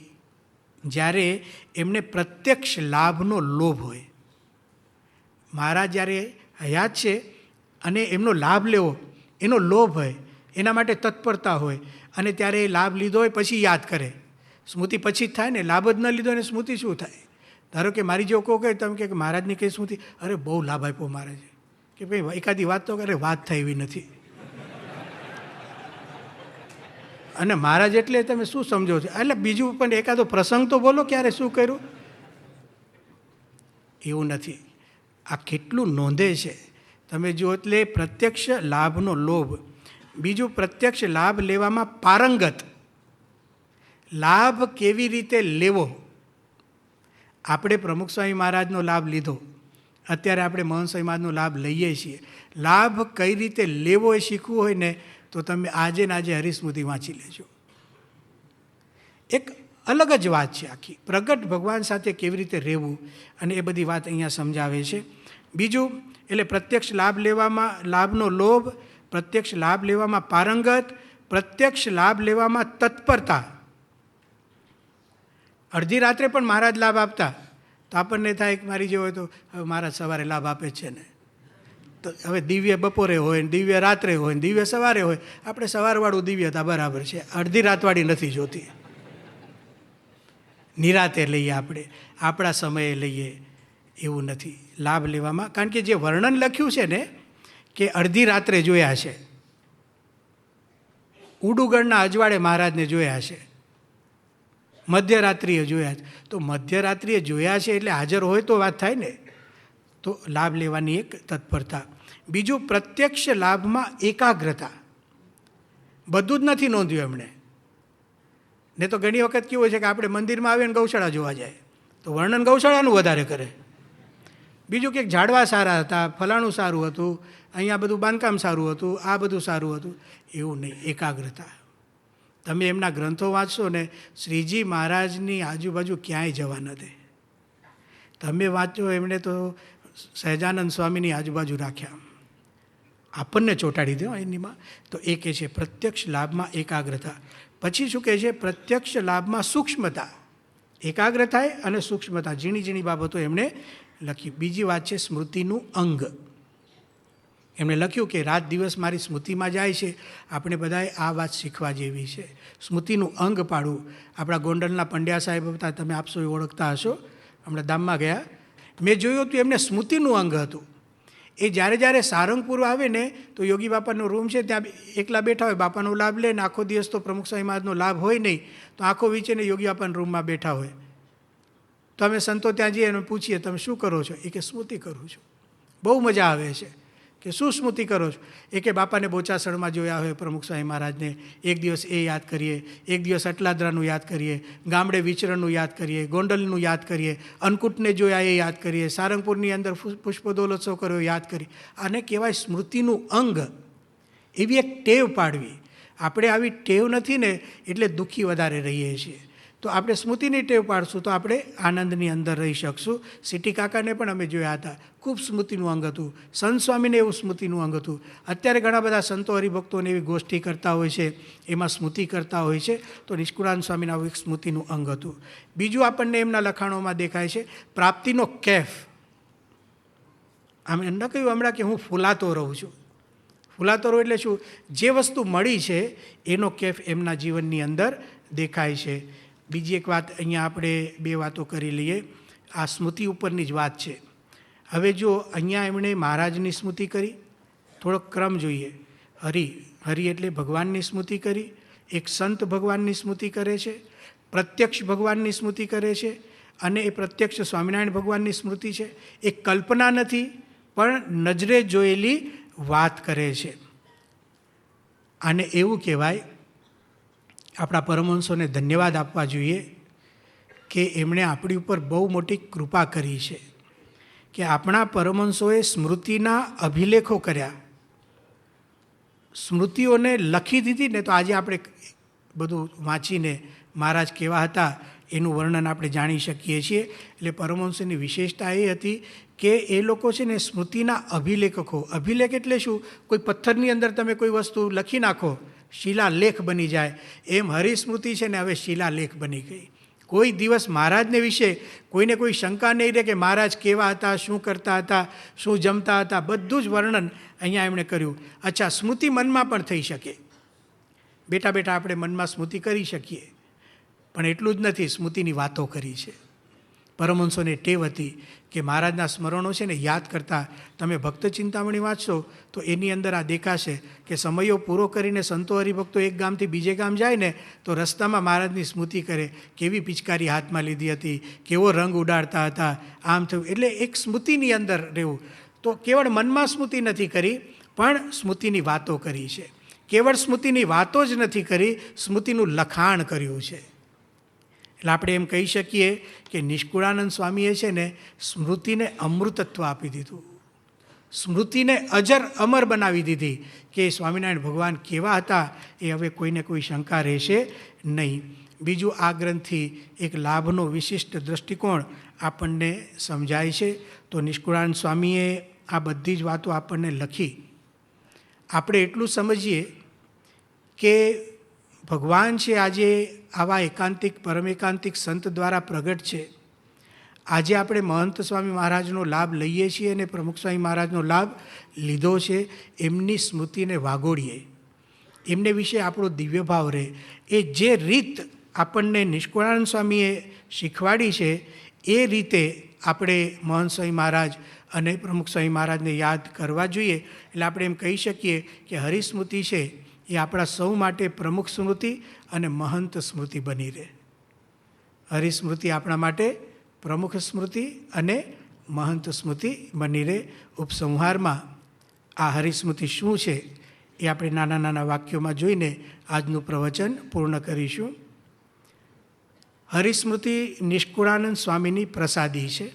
જ્યારે એમને પ્રત્યક્ષ લાભનો લોભ હોય. મહારાજ જ્યારે હયાત છે અને એમનો લાભ લેવો એનો લોભ હોય, એના માટે તત્પરતા હોય, અને ત્યારે એ લાભ લીધો હોય પછી યાદ કરે. સ્મૃતિ પછી જ થાય ને, લાભ જ ન લીધો અને સ્મૃતિ શું થાય? ધારો કે મારી જેવો કહો કે તમે કે મહારાજની કઈ સ્મૃતિ, અરે બહુ લાભ આપ્યો મહારાજે, કે ભાઈ એકાદી વાત તો કરે, વાત થાય એવી નથી. અને મહારાજ એટલે તમે શું સમજો છો? એટલે બીજું પણ એકાદો પ્રસંગ તો બોલો, ક્યારે શું કર્યું. એવું નથી. આ કેટલું નોંધે છે તમે જો. એટલે પ્રત્યક્ષ લાભનો લોભ, બીજું પ્રત્યક્ષ લાભ લેવામાં પારંગત. લાભ કેવી રીતે લેવો? આપણે પ્રમુખ સ્વામી મહારાજનો લાભ લીધો, અત્યારે આપણે મહંત સ્વામી મહારાજનો લાભ લઈએ છીએ. લાભ કઈ રીતે લેવો એ શીખવું હોય ને તો તમે આજે ને આજે હરિસ્મૃતિ વાંચી લેજો. એક અલગ જ વાત છે આખી. પ્રગટ ભગવાન સાથે કેવી રીતે રહેવું અને એ બધી વાત અહીંયા સમજાવે છે. બીજું એટલે પ્રત્યક્ષ લાભ લેવામાં લાભનો લોભ, પ્રત્યક્ષ લાભ લેવામાં પારંગત, પ્રત્યક્ષ લાભ લેવામાં તત્પરતા. અડધી રાત્રે પણ મહારાજ લાભ આપતા તો આપણને થાય કે મારી જેવો હોય તો હવે મહારાજ સવારે લાભ આપે છે ને, તો હવે દિવ્ય બપોરે હોય ને દિવ્ય રાત્રે હોય ને દિવ્ય સવારે હોય. આપણે સવારવાળું દિવ્યતા બરાબર છે, અડધી રાતવાળી નથી જોતી. નિરાતે લઈએ, આપણે આપણા સમયે લઈએ, એવું નથી લાભ લેવામાં. કારણ કે જે વર્ણન લખ્યું છે ને કે અડધી રાત્રે જોયા છે, ઉડુગઢના અજવાળે મહારાજને જોયા છે, મધ્યરાત્રિએ જોયા છે. તો મધ્યરાત્રિએ જોયા છે એટલે હાજર હોય તો વાત થાય ને. તો લાભ લેવાની એક તત્પરતા. બીજું પ્રત્યક્ષ લાભમાં એકાગ્રતા. બધું જ નથી નોંધ્યું એમણે. ને તો ઘણી વખત કેવું હોય છે કે આપણે મંદિરમાં આવીને ગૌશાળા જોવા જાય તો વર્ણન ગૌશાળાનું વધારે કરે. બીજું કે ઝાડવા સારા હતા, ફલાણું સારું હતું, અહીંયા બધું બાંધકામ સારું હતું, આ બધું સારું હતું. એવું નહીં, એકાગ્રતા. તમે એમના ગ્રંથો વાંચશો ને, શ્રીજી મહારાજની આજુબાજુ ક્યાંય જવા ન દે. તમે વાંચો એમણે તો સહજાનંદ સ્વામીની આજુબાજુ રાખ્યા, આપણને ચોંટાડી દો એનીમાં. તો એ કહે છે પ્રત્યક્ષ લાભમાં એકાગ્રતા. પછી શું કહે છે? પ્રત્યક્ષ લાભમાં સૂક્ષ્મતા. એકાગ્ર થાય અને સૂક્ષ્મતા, ઝીણી ઝીણી બાબતો એમણે લખી. બીજી વાત છે સ્મૃતિનું અંગ. એમણે લખ્યું કે રાત દિવસ મારી સ્મૃતિમાં જાય છે. આપણે બધાએ આ વાત શીખવા જેવી છે. સ્મૃતિનું અંગ પાડવું. આપણા ગોંડલના પંડ્યા સાહેબ હતા, તમે આપશો એ ઓળખતા હશો, હમણાં ધામમાં ગયા. મેં જોયું હતું એમને સ્મૃતિનું અંગ હતું. એ જ્યારે જ્યારે સારંગપુર આવે ને તો યોગી બાપાનો રૂમ છે, ત્યાં એકલા બેઠા હોય, બાપાનો લાભ લે ને આખો દિવસ તો પ્રમુખ સ્વામી મહારાજનો લાભ હોય નહીં, તો આંખો વીંચીને યોગી બાપાના રૂમમાં બેઠા હોય. તો અમે સંતો ત્યાં જઈએ અને પૂછીએ તમે શું કરો છો? એ કે સ્મૃતિ કરું છું. બહુ મજા આવે છે. કે શું સ્મૃતિ કરો છો? એ કે બાપાને બોચાસણમાં જોયા હોય પ્રમુખ સ્વામી મહારાજને, એક દિવસ એ યાદ કરીએ, એક દિવસ અટલાદરાનું યાદ કરીએ, ગામડે વિચરણનું યાદ કરીએ, ગોંડલનું યાદ કરીએ, અન્નકૂટને જોયા એ યાદ કરીએ, સારંગપુરની અંદર પુષ્પદોલોત્સવ કર્યો યાદ કરીએ. આને કહેવાય સ્મૃતિનું અંગ. એવી એક ટેવ પાડવી. આપણે આવી ટેવ નથી ને એટલે દુઃખી વધારે રહીએ છીએ. તો આપણે સ્મૃતિની ટેવ પાડશું તો આપણે આનંદની અંદર રહી શકશું. સિટી કાકાને પણ અમે જોયા હતા, ખૂબ સ્મૃતિનું અંગ હતું. સંત સ્વામીને એવું સ્મૃતિનું અંગ હતું. અત્યારે ઘણા બધા સંતો હરિભક્તોને એવી ગોષ્ઠી કરતા હોય છે, એમાં સ્મૃતિ કરતા હોય છે. તો નિષ્કુળાનંદ સ્વામીના આવું એક સ્મૃતિનું અંગ હતું. બીજું આપણને એમના લખાણોમાં દેખાય છે પ્રાપ્તિનો કેફ. આમ ન કહ્યું હમણાં કે હું ફૂલાતો રહું છું. ફૂલાતો રહું એટલે શું? જે વસ્તુ મળી છે એનો કેફ એમના જીવનની અંદર દેખાય છે. બીજી એક વાત અહીંયા આપણે બે વાતો કરી લઈએ. આ સ્મૃતિ ઉપરની જ વાત છે. હવે જો અહીંયા એમણે મહારાજની સ્મૃતિ કરી, થોડોક ક્રમ જોઈએ. હરિ એટલે ભગવાનની સ્મૃતિ કરી, એક સંત ભગવાનની સ્મૃતિ કરે છે, પ્રત્યક્ષ ભગવાનની સ્મૃતિ કરે છે, અને એ પ્રત્યક્ષ સ્વામિનારાયણ ભગવાનની સ્મૃતિ છે. એ કલ્પના નથી પણ નજરે જોયેલી વાત કરે છે. આને એવું કહેવાય, આપણા પરમહંસોને ધન્યવાદ આપવા જોઈએ કે એમણે આપણી ઉપર બહુ મોટી કૃપા કરી છે કે આપણા પરમહંસોએ સ્મૃતિના અભિલેખો કર્યા, સ્મૃતિઓને લખી દીધી ને. તો આજે આપણે બધું વાંચીને મહારાજ કેવા હતા એનું વર્ણન આપણે જાણી શકીએ છીએ. એટલે પરમહંસોની વિશેષતા એ હતી કે એ લોકો છે ને સ્મૃતિના અભિલેખકો. અભિલેખ એટલે શું? કોઈ પથ્થરની અંદર તમે કોઈ વસ્તુ લખી નાખો, શિલાલેખ બની જાય. એમ હરિસ્મૃતિ છે ને હવે શિલાલેખ બની ગઈ. કોઈ દિવસ મહારાજને વિશે કોઈને કોઈ શંકા નહીં રહે કે મહારાજ કેવા હતા, શું કરતા હતા, શું જમતા હતા, બધું જ વર્ણન અહીંયા એમણે કર્યું. અચ્છા, સ્મૃતિ મનમાં પણ થઈ શકે. બેઠા બેઠા આપણે મનમાં સ્મૃતિ કરી શકીએ, પણ એટલું જ નથી, સ્મૃતિની વાતો કરી છે. પરમહંસોને ટેવ હતી કે મહારાજના સ્મરણો છે ને યાદ કરતાં તમે ભક્ત ચિંતામણી વાંચશો તો એની અંદર આ દેખાશે કે સમયો પૂરો કરીને સંતો હરિભક્તો એક ગામથી બીજે ગામ જાય ને તો રસ્તામાં મહારાજની સ્મૃતિ કરે, કેવી પિચકારી હાથમાં લીધી હતી, કેવો રંગ ઉડાડતા હતા, આમ થયું. એટલે એક સ્મૃતિની અંદર રહેવું. તો કેવળ મનમાં સ્મૃતિ નથી કરી, પણ સ્મૃતિની વાતો કરી છે. કેવળ સ્મૃતિની વાતો જ નથી કરી, સ્મૃતિનું લખાણ કર્યું છે. એટલે આપણે એમ કહી શકીએ કે નિષ્કુળાનંદ સ્વામીએ છે ને સ્મૃતિને અમૃતત્વ આપી દીધું, સ્મૃતિને અજર અમર બનાવી દીધી કે સ્વામિનારાયણ ભગવાન કેવા હતા એ હવે કોઈને કોઈ શંકા રહેશે નહીં. બીજું, આ ગ્રંથથી એક લાભનો વિશિષ્ટ દૃષ્ટિકોણ આપણને સમજાય છે. તો નિષ્કુળાનંદ સ્વામીએ આ બધી જ વાતો આપણને લખી. આપણે એટલું સમજીએ કે ભગવાન છે આજે આવા એકાંતિક પરમ એકાંતિક સંત દ્વારા પ્રગટ છે. આજે આપણે મહંત સ્વામી મહારાજનો લાભ લઈએ છીએ અને પ્રમુખ સ્વામી મહારાજનો લાભ લીધો છે. એમની સ્મૃતિને વાગોળીએ, એમને વિશે આપણો દિવ્ય ભાવ રહે. એ જે રીત આપણને નિષ્કુળાનંદ સ્વામીએ શીખવાડી છે એ રીતે આપણે મહંત સ્વામી મહારાજ અને પ્રમુખ સ્વામી મહારાજને યાદ કરવા જોઈએ. એટલે આપણે એમ કહી શકીએ કે હરિસ્મૃતિ છે એ આપણા સૌ માટે પ્રમુખ સ્મૃતિ અને મહંત સ્મૃતિ બની રહે. હરિસ્મૃતિ આપણા માટે પ્રમુખ સ્મૃતિ અને મહંત સ્મૃતિ બની રહે. ઉપસંહારમાં આ હરિસ્મૃતિ શું છે એ આપણે નાના નાના વાક્યોમાં જોઈને આજનું પ્રવચન પૂર્ણ કરીશું. હરિસ્મૃતિ નિષ્કુળાનંદ સ્વામીની પ્રસાદી છે.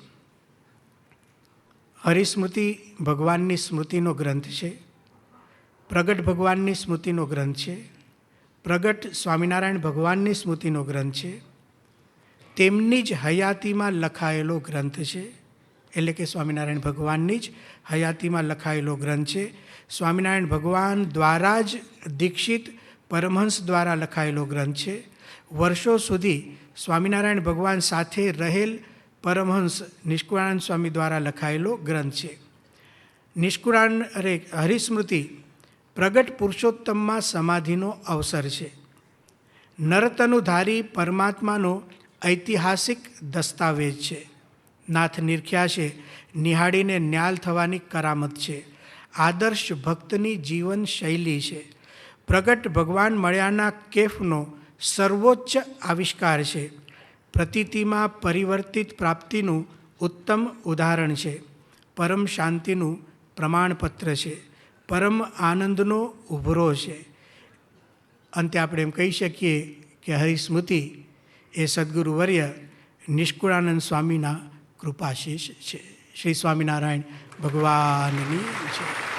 હરિસ્મૃતિ ભગવાનની સ્મૃતિનો ગ્રંથ છે. પ્રગટ ભગવાનની સ્મૃતિનો ગ્રંથ છે. પ્રગટ સ્વામિનારાયણ ભગવાનની સ્મૃતિનો ગ્રંથ છે. તેમની જ હયાતીમાં લખાયેલો ગ્રંથ છે. એટલે કે સ્વામિનારાયણ ભગવાનની જ હયાતીમાં લખાયેલો ગ્રંથ છે. સ્વામિનારાયણ ભગવાન દ્વારા જ દીક્ષિત પરમહંસ દ્વારા લખાયેલો ગ્રંથ છે. વર્ષો સુધી સ્વામિનારાયણ ભગવાન સાથે રહેલ પરમહંસ નિષ્કુળાનંદ સ્વામી દ્વારા લખાયેલો ગ્રંથ છે. હરિસ્મૃતિ પ્રગટ પુરુષોત્તમમાં સમાધિનો અવસર છે. નરતનુધારી પરમાત્માનો ઐતિહાસિક દસ્તાવેજ છે. નાથ નિરખ્યા છે, નિહાળીને ન્યાલ થવાની કરામત છે. આદર્શ ભક્તની જીવન શૈલી છે. પ્રગટ ભગવાન મળ્યાના કેફનો સર્વોચ્ચ આવિષ્કાર છે. પ્રતીતિમાં પરિવર્તિત પ્રાપ્તિનું ઉત્તમ ઉદાહરણ છે. પરમ શાંતિનું પ્રમાણપત્ર છે. પરમ આનંદનો ઉભરો છે. અંતે આપણે એમ કહી શકીએ કે હરિસ્મૃતિ એ સદગુરુવર્ય નિષ્કુળાનંદ સ્વામીના કૃપાશીષ છે. શ્રી સ્વામિનારાયણ ભગવાનની છે.